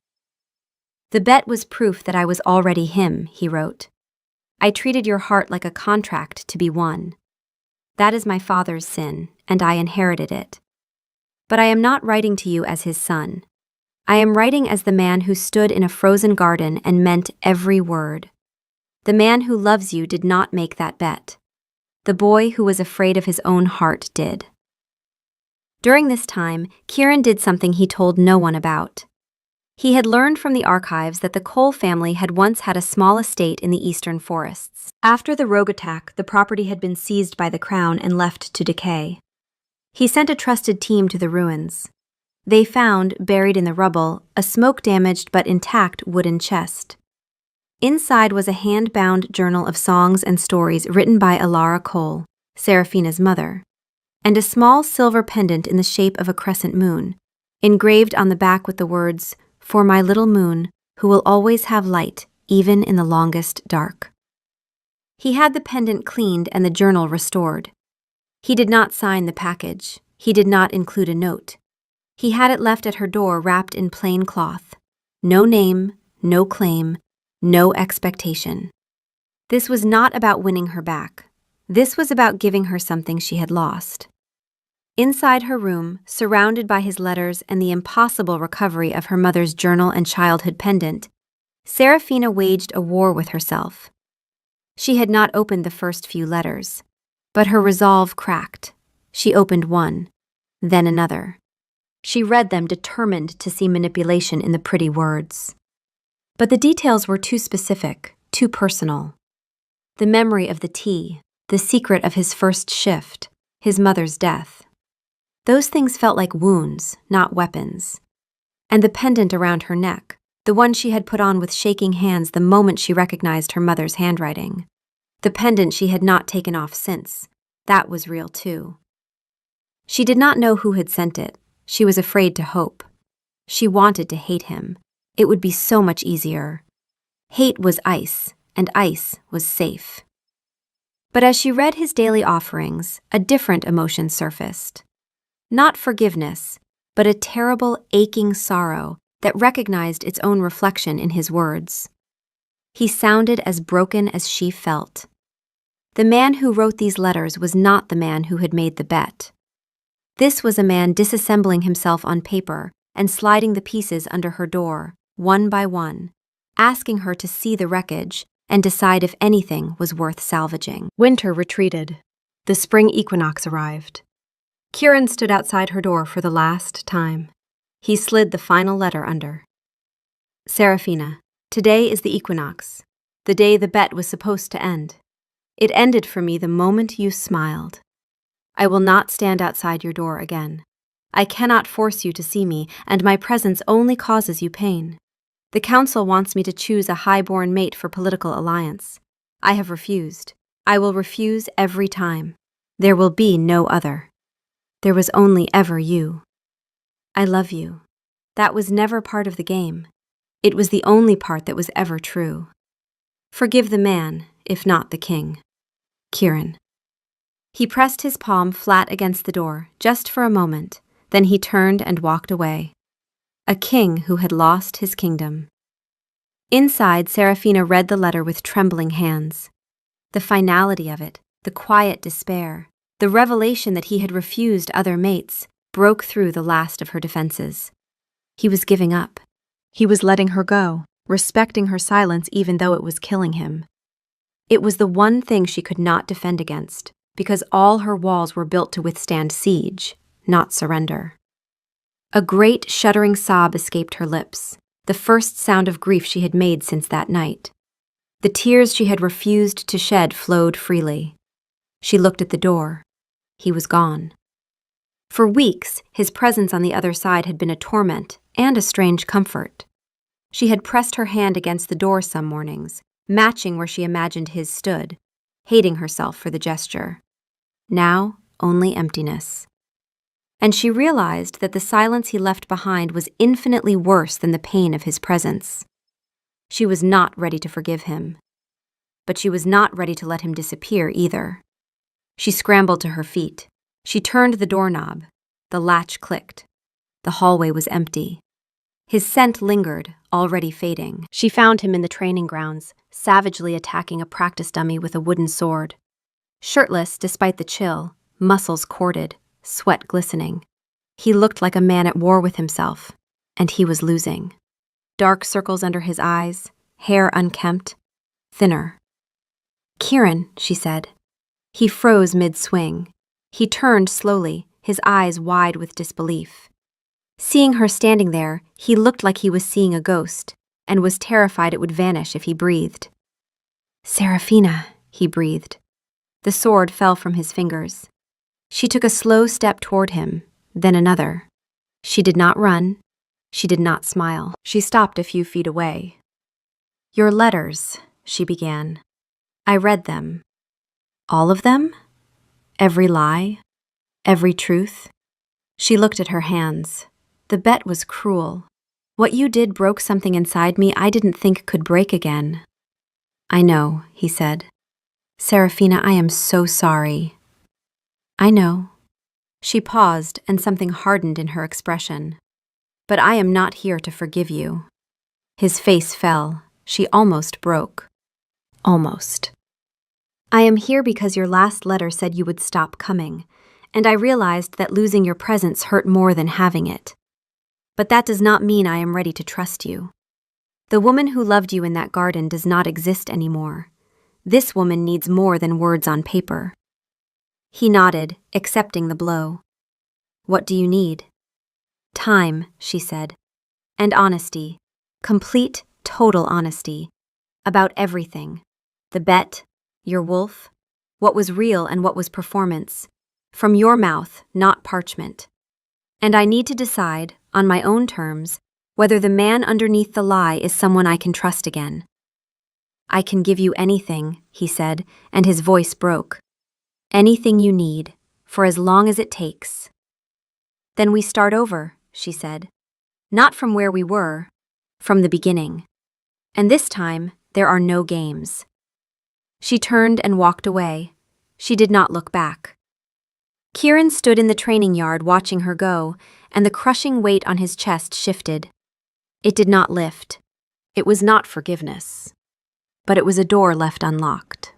A: "The bet was proof that I was already him," he wrote. "I treated your heart like a contract to be won. That is my father's sin, and I inherited it. But I am not writing to you as his son. I am writing as the man who stood in a frozen garden and meant every word. The man who loves you did not make that bet. The boy who was afraid of his own heart did." During this time, Kieran did something he told no one about. He had learned from the archives that the Cole family had once had a small estate in the eastern forests. After the rogue attack, the property had been seized by the crown and left to decay. He sent a trusted team to the ruins. They found, buried in the rubble, a smoke-damaged but intact wooden chest. Inside was a hand-bound journal of songs and stories written by Alara Cole, Seraphina's mother, and a small silver pendant in the shape of a crescent moon, engraved on the back with the words, "For my little moon, who will always have light, even in the longest dark." He had the pendant cleaned and the journal restored. He did not sign the package. He did not include a note. He had it left at her door wrapped in plain cloth. No name, no claim, no expectation. This was not about winning her back. This was about giving her something she had lost. Inside her room, surrounded by his letters and the impossible recovery of her mother's journal and childhood pendant, Seraphina waged a war with herself. She had not opened the first few letters, but her resolve cracked. She opened one, then another. She read them, determined to see manipulation in the pretty words. But the details were too specific, too personal. The memory of the tea, the secret of his first shift, his mother's death. Those things felt like wounds, not weapons. And the pendant around her neck, the one she had put on with shaking hands the moment she recognized her mother's handwriting. The pendant she had not taken off since. That was real too. She did not know who had sent it. She was afraid to hope. She wanted to hate him. It would be so much easier. Hate was ice, and ice was safe. But as she read his daily offerings, a different emotion surfaced. Not forgiveness, but a terrible, aching sorrow that recognized its own reflection in his words. He sounded as broken as she felt. The man who wrote these letters was not the man who had made the bet. This was a man disassembling himself on paper and sliding the pieces under her door, one by one, asking her to see the wreckage and decide if anything was worth salvaging. Winter retreated. The spring equinox arrived. Kieran stood outside her door for the last time. He slid the final letter under. "Seraphina, today is the equinox, the day the bet was supposed to end. It ended for me the moment you smiled. I will not stand outside your door again. I cannot force you to see me, and my presence only causes you pain. The council wants me to choose a high-born mate for political alliance. I have refused. I will refuse every time. There will be no other. There was only ever you. I love you. That was never part of the game. It was the only part that was ever true. Forgive the man, if not the king. Kieran." He pressed his palm flat against the door, just for a moment, then he turned and walked away. A king who had lost his kingdom. Inside, Seraphina read the letter with trembling hands. The finality of it, the quiet despair, the revelation that he had refused other mates, broke through the last of her defenses. He was giving up. He was letting her go, respecting her silence even though it was killing him. It was the one thing she could not defend against, because all her walls were built to withstand siege, not surrender. A great shuddering sob escaped her lips, the first sound of grief she had made since that night. The tears she had refused to shed flowed freely. She looked at the door. He was gone. For weeks, his presence on the other side had been a torment and a strange comfort. She had pressed her hand against the door some mornings, matching where she imagined his stood, hating herself for the gesture. Now, only emptiness. and she realized that the silence he left behind was infinitely worse than the pain of his presence. She was not ready to forgive him, but she was not ready to let him disappear either. She scrambled to her feet. She turned the doorknob. The latch clicked. The hallway was empty. His scent lingered, already fading. She found him in the training grounds, savagely attacking a practice dummy with a wooden sword. Shirtless despite the chill, muscles corded, sweat glistening. He looked like a man at war with himself, and he was losing. Dark circles under his eyes, hair unkempt, thinner. "Kieran," she said. He froze mid-swing. He turned slowly, his eyes wide with disbelief. Seeing her standing there, he looked like he was seeing a ghost, and was terrified it would vanish if he breathed. "Serafina," he breathed. The sword fell from his fingers. She took a slow step toward him, then another. She did not run. She did not smile. She stopped a few feet away. "Your letters," she began. "I read them. All of them? Every lie? Every truth?" She looked at her hands. The bet was cruel. What you did broke something inside me I didn't think could break again. "I know," he said. "Serafina, I am so sorry." "I know." She paused, and something hardened in her expression. "But I am not here to forgive you." His face fell. She almost broke. Almost. "I am here because your last letter said you would stop coming, and I realized that losing your presence hurt more than having it. But that does not mean I am ready to trust you. The woman who loved you in that garden does not exist anymore. This woman needs more than words on paper." He nodded, accepting the blow. "What do you need?" "Time," she said. "And honesty. Complete, total honesty. About everything. The bet, your wolf, what was real and what was performance. From your mouth, not parchment. And I need to decide, on my own terms, whether the man underneath the lie is someone I can trust again." "I can give you anything," he said, and his voice broke. "Anything you need, for as long as it takes." "Then we start over," she said. "Not from where we were, from the beginning. And this time, there are no games." She turned and walked away. She did not look back. Kieran stood in the training yard watching her go, and the crushing weight on his chest shifted. It did not lift. It was not forgiveness. But it was a door left unlocked.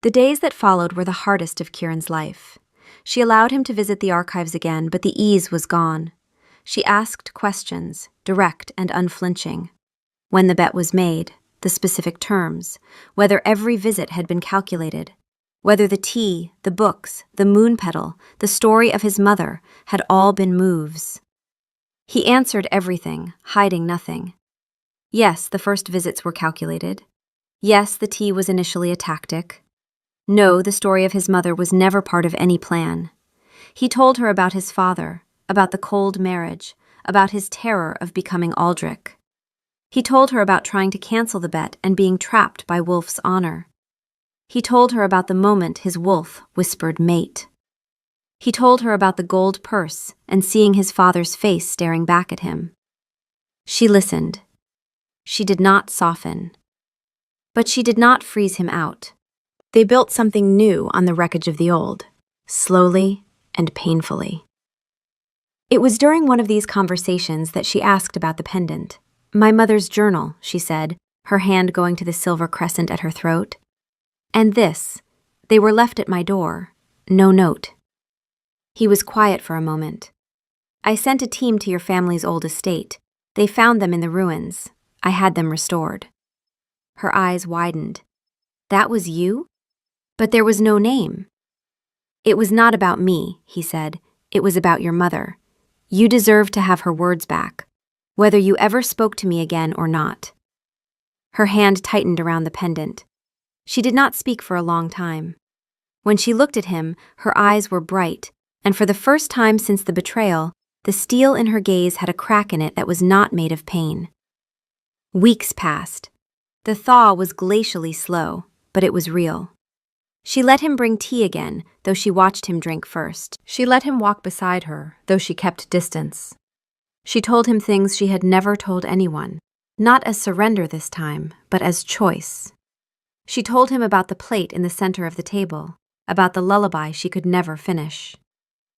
A: The days that followed were the hardest of Kieran's life. She allowed him to visit the archives again, but the ease was gone. She asked questions, direct and unflinching. When the bet was made, the specific terms, whether every visit had been calculated, whether the tea, the books, the moon petal, the story of his mother had all been moves. He answered everything, hiding nothing. Yes, the first visits were calculated. Yes, the tea was initially a tactic. No, the story of his mother was never part of any plan. He told her about his father, about the cold marriage, about his terror of becoming Aldrich. He told her about trying to cancel the bet and being trapped by Wolf's honor. He told her about the moment his wolf whispered mate. He told her about the gold purse and seeing his father's face staring back at him. She listened. She did not soften. But she did not freeze him out. They built something new on the wreckage of the old, slowly and painfully. It was during one of these conversations that she asked about the pendant. "My mother's journal," she said, her hand going to the silver crescent at her throat. "And this. They were left at my door. No note." He was quiet for a moment. "I sent a team to your family's old estate. They found them in the ruins. I had them restored." Her eyes widened. "That was you? But there was no name." "It was not about me," he said. "It was about your mother. You deserve to have her words back, whether you ever spoke to me again or not." Her hand tightened around the pendant. She did not speak for a long time. When she looked at him, her eyes were bright, and for the first time since the betrayal, the steel in her gaze had a crack in it that was not made of pain. Weeks passed. The thaw was glacially slow, but it was real. She let him bring tea again, though she watched him drink first. She let him walk beside her, though she kept distance. She told him things she had never told anyone, not as surrender this time, but as choice. She told him about the plate in the center of the table, about the lullaby she could never finish.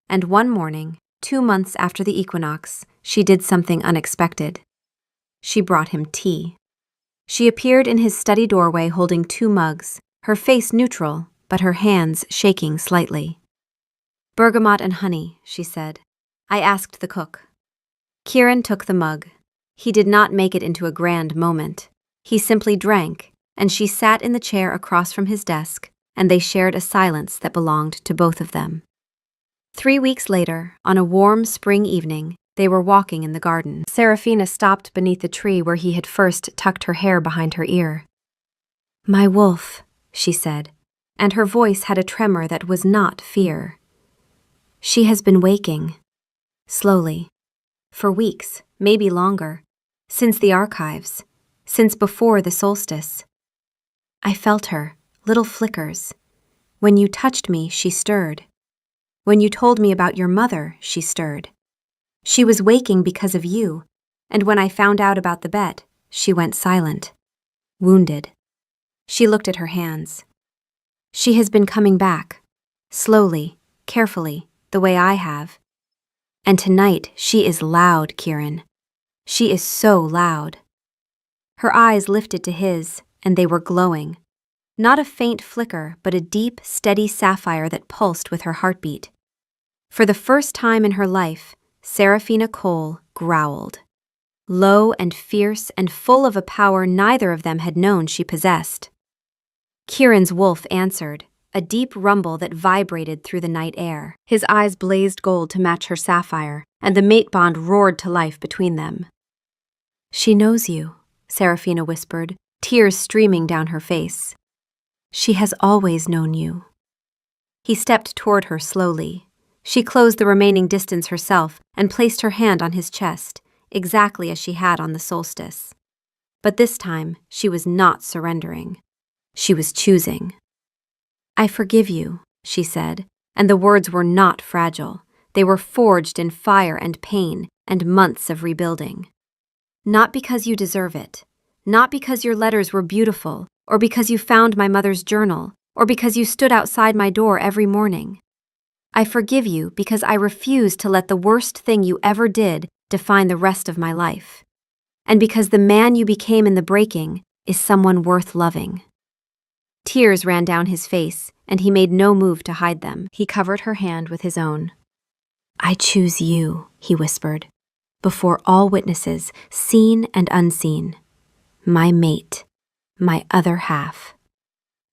A: And one morning, 2 months after the equinox, she did something unexpected. She brought him tea. She appeared in his study doorway holding 2 mugs, her face neutral, but her hands shaking slightly. "Bergamot and honey," she said. "I asked the cook." Kieran took the mug. He did not make it into a grand moment. He simply drank, and she sat in the chair across from his desk, and they shared a silence that belonged to both of them. 3 weeks later, on a warm spring evening, they were walking in the garden. Serafina stopped beneath the tree where he had first tucked her hair behind her ear. "My wolf," she said, and her voice had a tremor that was not fear. "She has been waking. Slowly. For weeks, maybe longer. Since the archives. Since before the solstice. I felt her, little flickers. When you touched me, she stirred. When you told me about your mother, she stirred. She was waking because of you, and when I found out about the bet, she went silent. Wounded." She looked at her hands. "She has been coming back. Slowly, carefully, the way I have. And tonight she is loud, Kieran. She is so loud." Her eyes lifted to his, and they were glowing. Not a faint flicker, but a deep, steady sapphire that pulsed with her heartbeat. For the first time in her life, Serafina Cole growled. Low and fierce and full of a power neither of them had known she possessed. Kieran's wolf answered, a deep rumble that vibrated through the night air. His eyes blazed gold to match her sapphire, and the mate bond roared to life between them. "She knows you," Serafina whispered, tears streaming down her face. "She has always known you." He stepped toward her slowly. She closed the remaining distance herself and placed her hand on his chest, exactly as she had on the solstice. But this time, she was not surrendering. She was choosing. "I forgive you," she said, and the words were not fragile. They were forged in fire and pain and months of rebuilding. "Not because you deserve it. Not because your letters were beautiful, or because you found my mother's journal, or because you stood outside my door every morning. I forgive you because I refuse to let the worst thing you ever did define the rest of my life. And because the man you became in the breaking is someone worth loving." Tears ran down his face, and he made no move to hide them. He covered her hand with his own. "I choose you," he whispered, "before all witnesses, seen and unseen. My mate, my other half."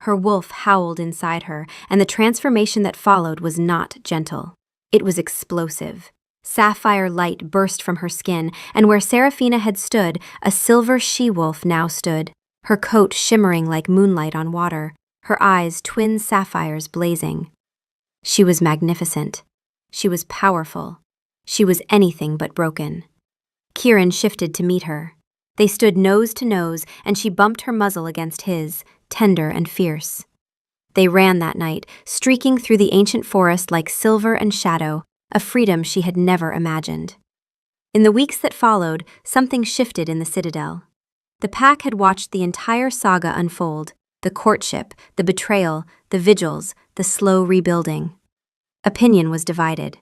A: Her wolf howled inside her, and the transformation that followed was not gentle. It was explosive. Sapphire light burst from her skin, and where Serafina had stood, a silver she-wolf now stood, her coat shimmering like moonlight on water, her eyes twin sapphires blazing. She was magnificent. She was powerful. She was anything but broken. Kieran shifted to meet her. They stood nose to nose, and she bumped her muzzle against his, tender and fierce. They ran that night, streaking through the ancient forest like silver and shadow, a freedom she had never imagined. In the weeks that followed, something shifted in the citadel. The pack had watched the entire saga unfold, the courtship, the betrayal, the vigils, the slow rebuilding. Opinion was divided.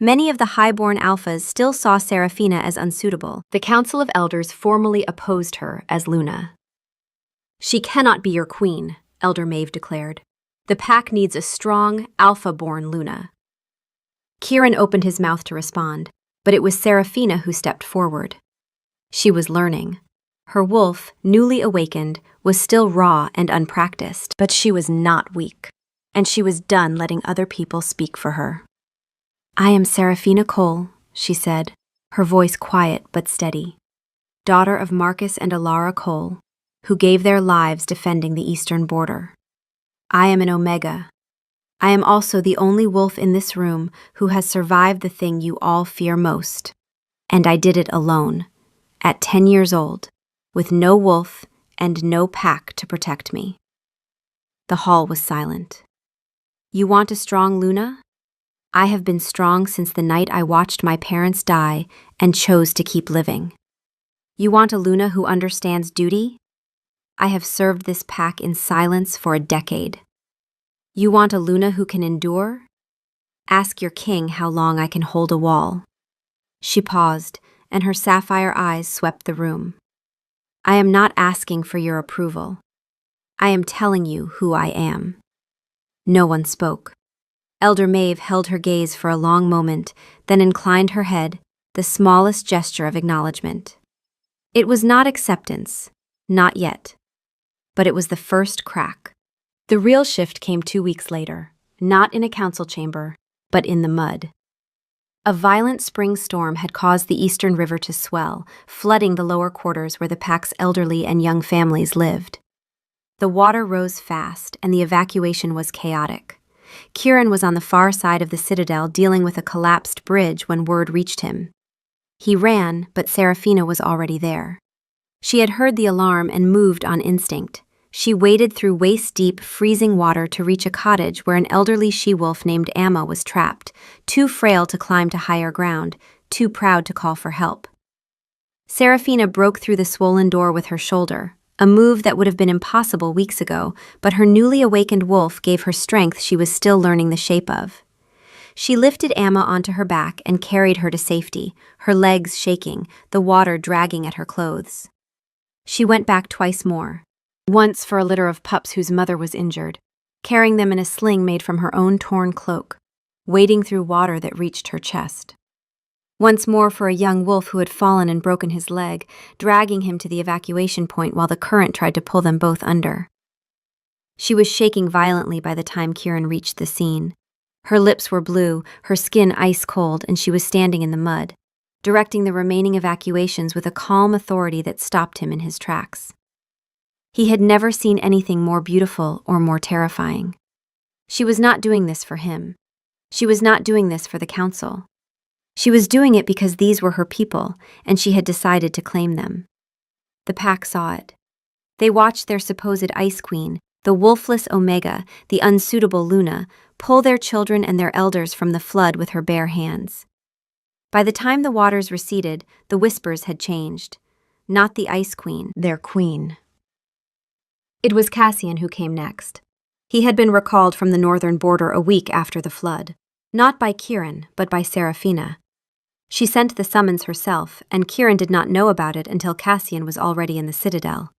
A: Many of the highborn alphas still saw Serafina as unsuitable. The Council of Elders formally opposed her as Luna. "She cannot be your queen," Elder Maeve declared. "The pack needs a strong, alpha-born Luna." Kieran opened his mouth to respond, but it was Serafina who stepped forward. She was learning. Her wolf, newly awakened, was still raw and unpracticed, but she was not weak, and she was done letting other people speak for her. "I am Serafina Cole," she said, her voice quiet but steady. "Daughter of Marcus and Alara Cole, who gave their lives defending the eastern border. I am an Omega. I am also the only wolf in this room who has survived the thing you all fear most. And I did it alone, at 10 years old, with no wolf and no pack to protect me." The hall was silent. You want a strong Luna? I have been strong since the night I watched my parents die and chose to keep living. You want a Luna who understands duty? I have served this pack in silence for a decade. You want a Luna who can endure? Ask your king how long I can hold a wall. She paused, and her sapphire eyes swept the room. I am not asking for your approval. I am telling you who I am. No one spoke. Elder Maeve held her gaze for a long moment, then inclined her head, the smallest gesture of acknowledgement. It was not acceptance, not yet. But it was the first crack. The real shift came 2 weeks later, not in a council chamber, but in the mud. A violent spring storm had caused the eastern river to swell, flooding the lower quarters where the pack's elderly and young families lived. The water rose fast, and the evacuation was chaotic. Kieran was on the far side of the citadel dealing with a collapsed bridge when word reached him. He ran, but Serafina was already there. She had heard the alarm and moved on instinct. She waded through waist-deep, freezing water to reach a cottage where an elderly she-wolf named Amma was trapped, too frail to climb to higher ground, too proud to call for help. Serafina broke through the swollen door with her shoulder, a move that would have been impossible weeks ago, but her newly awakened wolf gave her strength she was still learning the shape of. She lifted Amma onto her back and carried her to safety, her legs shaking, the water dragging at her clothes. She went back twice more. Once for a litter of pups whose mother was injured, carrying them in a sling made from her own torn cloak, wading through water that reached her chest. Once more for a young wolf who had fallen and broken his leg, dragging him to the evacuation point while the current tried to pull them both under. She was shaking violently by the time Kieran reached the scene. Her lips were blue, her skin ice cold, and she was standing in the mud, directing the remaining evacuations with a calm authority that stopped him in his tracks. He had never seen anything more beautiful or more terrifying. She was not doing this for him. She was not doing this for the council. She was doing it because these were her people, and she had decided to claim them. The pack saw it. They watched their supposed ice queen, the wolfless Omega, the unsuitable Luna, pull their children and their elders from the flood with her bare hands. By the time the waters receded, the whispers had changed. Not the ice queen, their queen. It was Cassian who came next. He had been recalled from the northern border a week after the flood, not by Kieran, but by Serafina. She sent the summons herself, and Kieran did not know about it until Cassian was already in the citadel.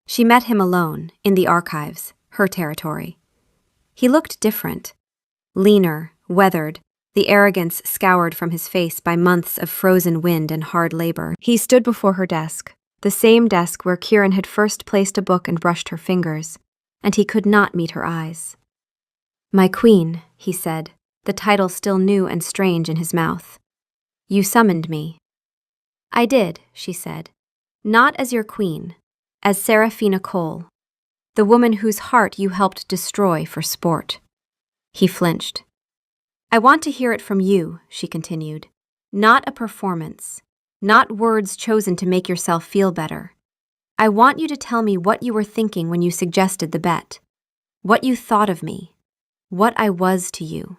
A: She met him alone, in the archives, her territory. He looked different. Leaner, weathered, the arrogance scoured from his face by months of frozen wind and hard labor. He stood before her desk, the same desk where Kieran had first placed a book and brushed her fingers, and he could not meet her eyes. "My queen," he said, the title still new and strange in his mouth. "You summoned me." "I did," she said. "Not as your queen, as Serafina Cole, the woman whose heart you helped destroy for sport." He flinched. "I want to hear it from you," she continued. "Not a performance. Not words chosen to make yourself feel better. I want you to tell me what you were thinking when you suggested the bet. What you thought of me. What I was to you."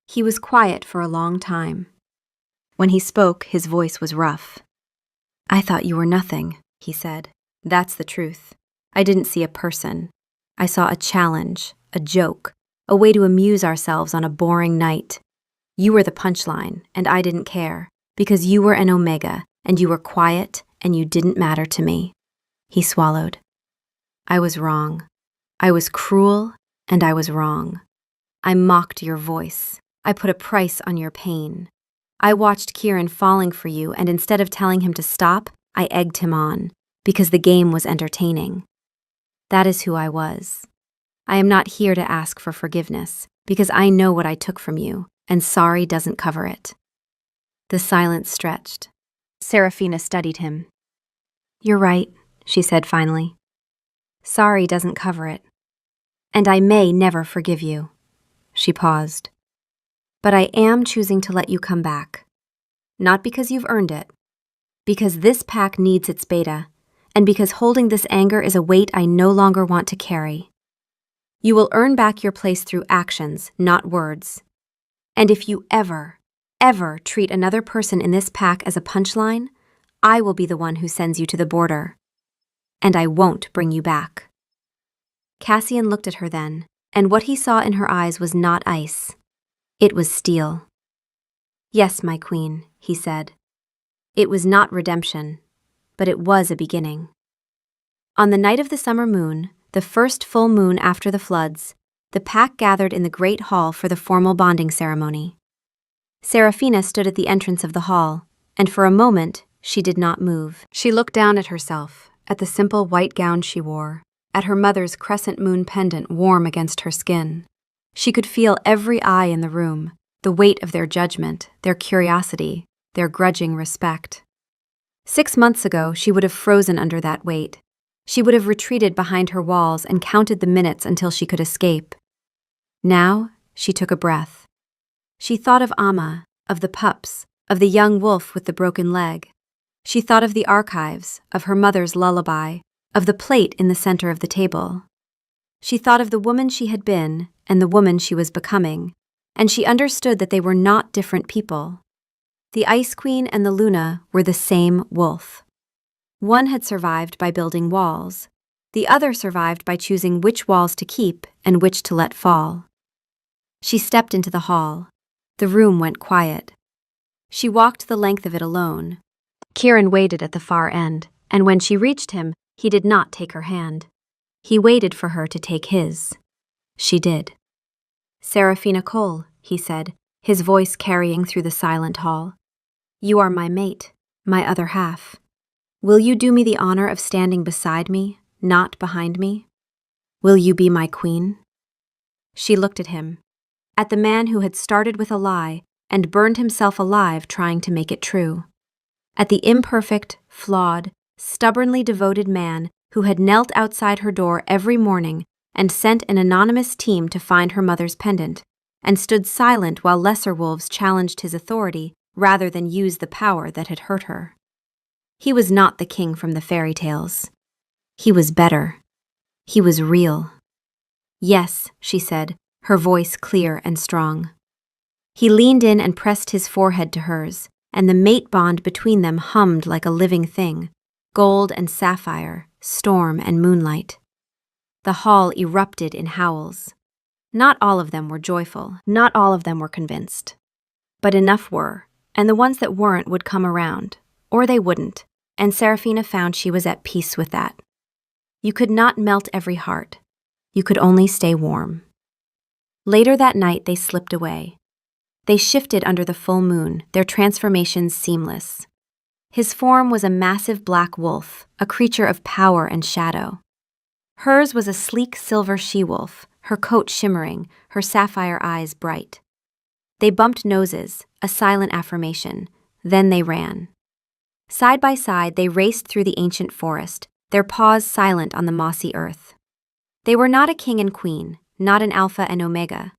A: He was quiet for a long time. When he spoke, his voice was rough. "I thought you were nothing," he said. "That's the truth. I didn't see a person. I saw a challenge, a joke, a way to amuse ourselves on a boring night. You were the punchline, and I didn't care, because you were an Omega, and you were quiet, and you didn't matter to me." He swallowed. "I was wrong. I was cruel, and I was wrong. I mocked your voice. I put a price on your pain. I watched Kieran falling for you, and instead of telling him to stop, I egged him on, because the game was entertaining. That is who I was. I am not here to ask for forgiveness, because I know what I took from you, and sorry doesn't cover it." The silence stretched. Serafina studied him. "You're right," she said finally. "Sorry doesn't cover it. And I may never forgive you." She paused. "But I am choosing to let you come back. Not because you've earned it. Because this pack needs its beta, and because holding this anger is a weight I no longer want to carry. You will earn back your place through actions, not words. And if you ever treat another person in this pack as a punchline, I will be the one who sends you to the border. And I won't bring you back." Cassian looked at her then, and what he saw in her eyes was not ice. It was steel. "Yes, my queen," he said. It was not redemption, but it was a beginning. On the night of the summer moon, the first full moon after the floods, the pack gathered in the great hall for the formal bonding ceremony. Serafina stood at the entrance of the hall, and for a moment she did not move. She looked down at herself, at the simple white gown she wore, at her mother's crescent moon pendant warm against her skin. She could feel every eye in the room, the weight of their judgment, their curiosity, their grudging respect. 6 months ago, she would have frozen under that weight. She would have retreated behind her walls and counted the minutes until she could escape. Now, she took a breath. She thought of Amma, of the pups, of the young wolf with the broken leg. She thought of the archives, of her mother's lullaby, of the plate in the center of the table. She thought of the woman she had been and the woman she was becoming, and she understood that they were not different people. The Ice Queen and the Luna were the same wolf. One had survived by building walls. The other survived by choosing which walls to keep and which to let fall. She stepped into the hall. The room went quiet. She walked the length of it alone. Kieran waited at the far end, and when she reached him, he did not take her hand. He waited for her to take his. She did. "Serafina Cole," he said, his voice carrying through the silent hall. "You are my mate, my other half. Will you do me the honor of standing beside me, not behind me? Will you be my queen?" She looked at him, at the man who had started with a lie and burned himself alive trying to make it true, at the imperfect, flawed, stubbornly devoted man who had knelt outside her door every morning and sent an anonymous team to find her mother's pendant, and stood silent while lesser wolves challenged his authority rather than use the power that had hurt her. He was not the king from the fairy tales. He was better. He was real. "Yes," she said, her voice clear and strong. He leaned in and pressed his forehead to hers, and the mate bond between them hummed like a living thing, gold and sapphire, storm and moonlight. The hall erupted in howls. Not all of them were joyful, not all of them were convinced. But enough were, and the ones that weren't would come around, or they wouldn't, and Serafina found she was at peace with that. You could not melt every heart. You could only stay warm. Later that night they slipped away. They shifted under the full moon, their transformations seamless. His form was a massive black wolf, a creature of power and shadow. Hers was a sleek silver she-wolf, her coat shimmering, her sapphire eyes bright. They bumped noses, a silent affirmation, then they ran. Side by side they raced through the ancient forest, their paws silent on the mossy earth. They were not a king and queen, not an alpha and omega.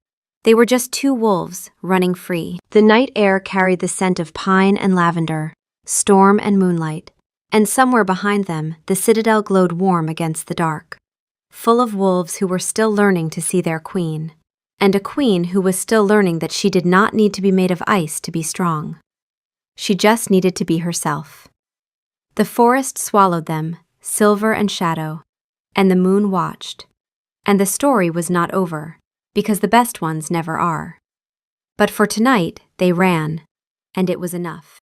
A: They were just two wolves, running free. The night air carried the scent of pine and lavender, storm and moonlight, and somewhere behind them the citadel glowed warm against the dark, full of wolves who were still learning to see their queen, and a queen who was still learning that she did not need to be made of ice to be strong. She just needed to be herself. The forest swallowed them, silver and shadow, and the moon watched. And the story was not over, because the best ones never are. But for tonight, they ran, and it was enough.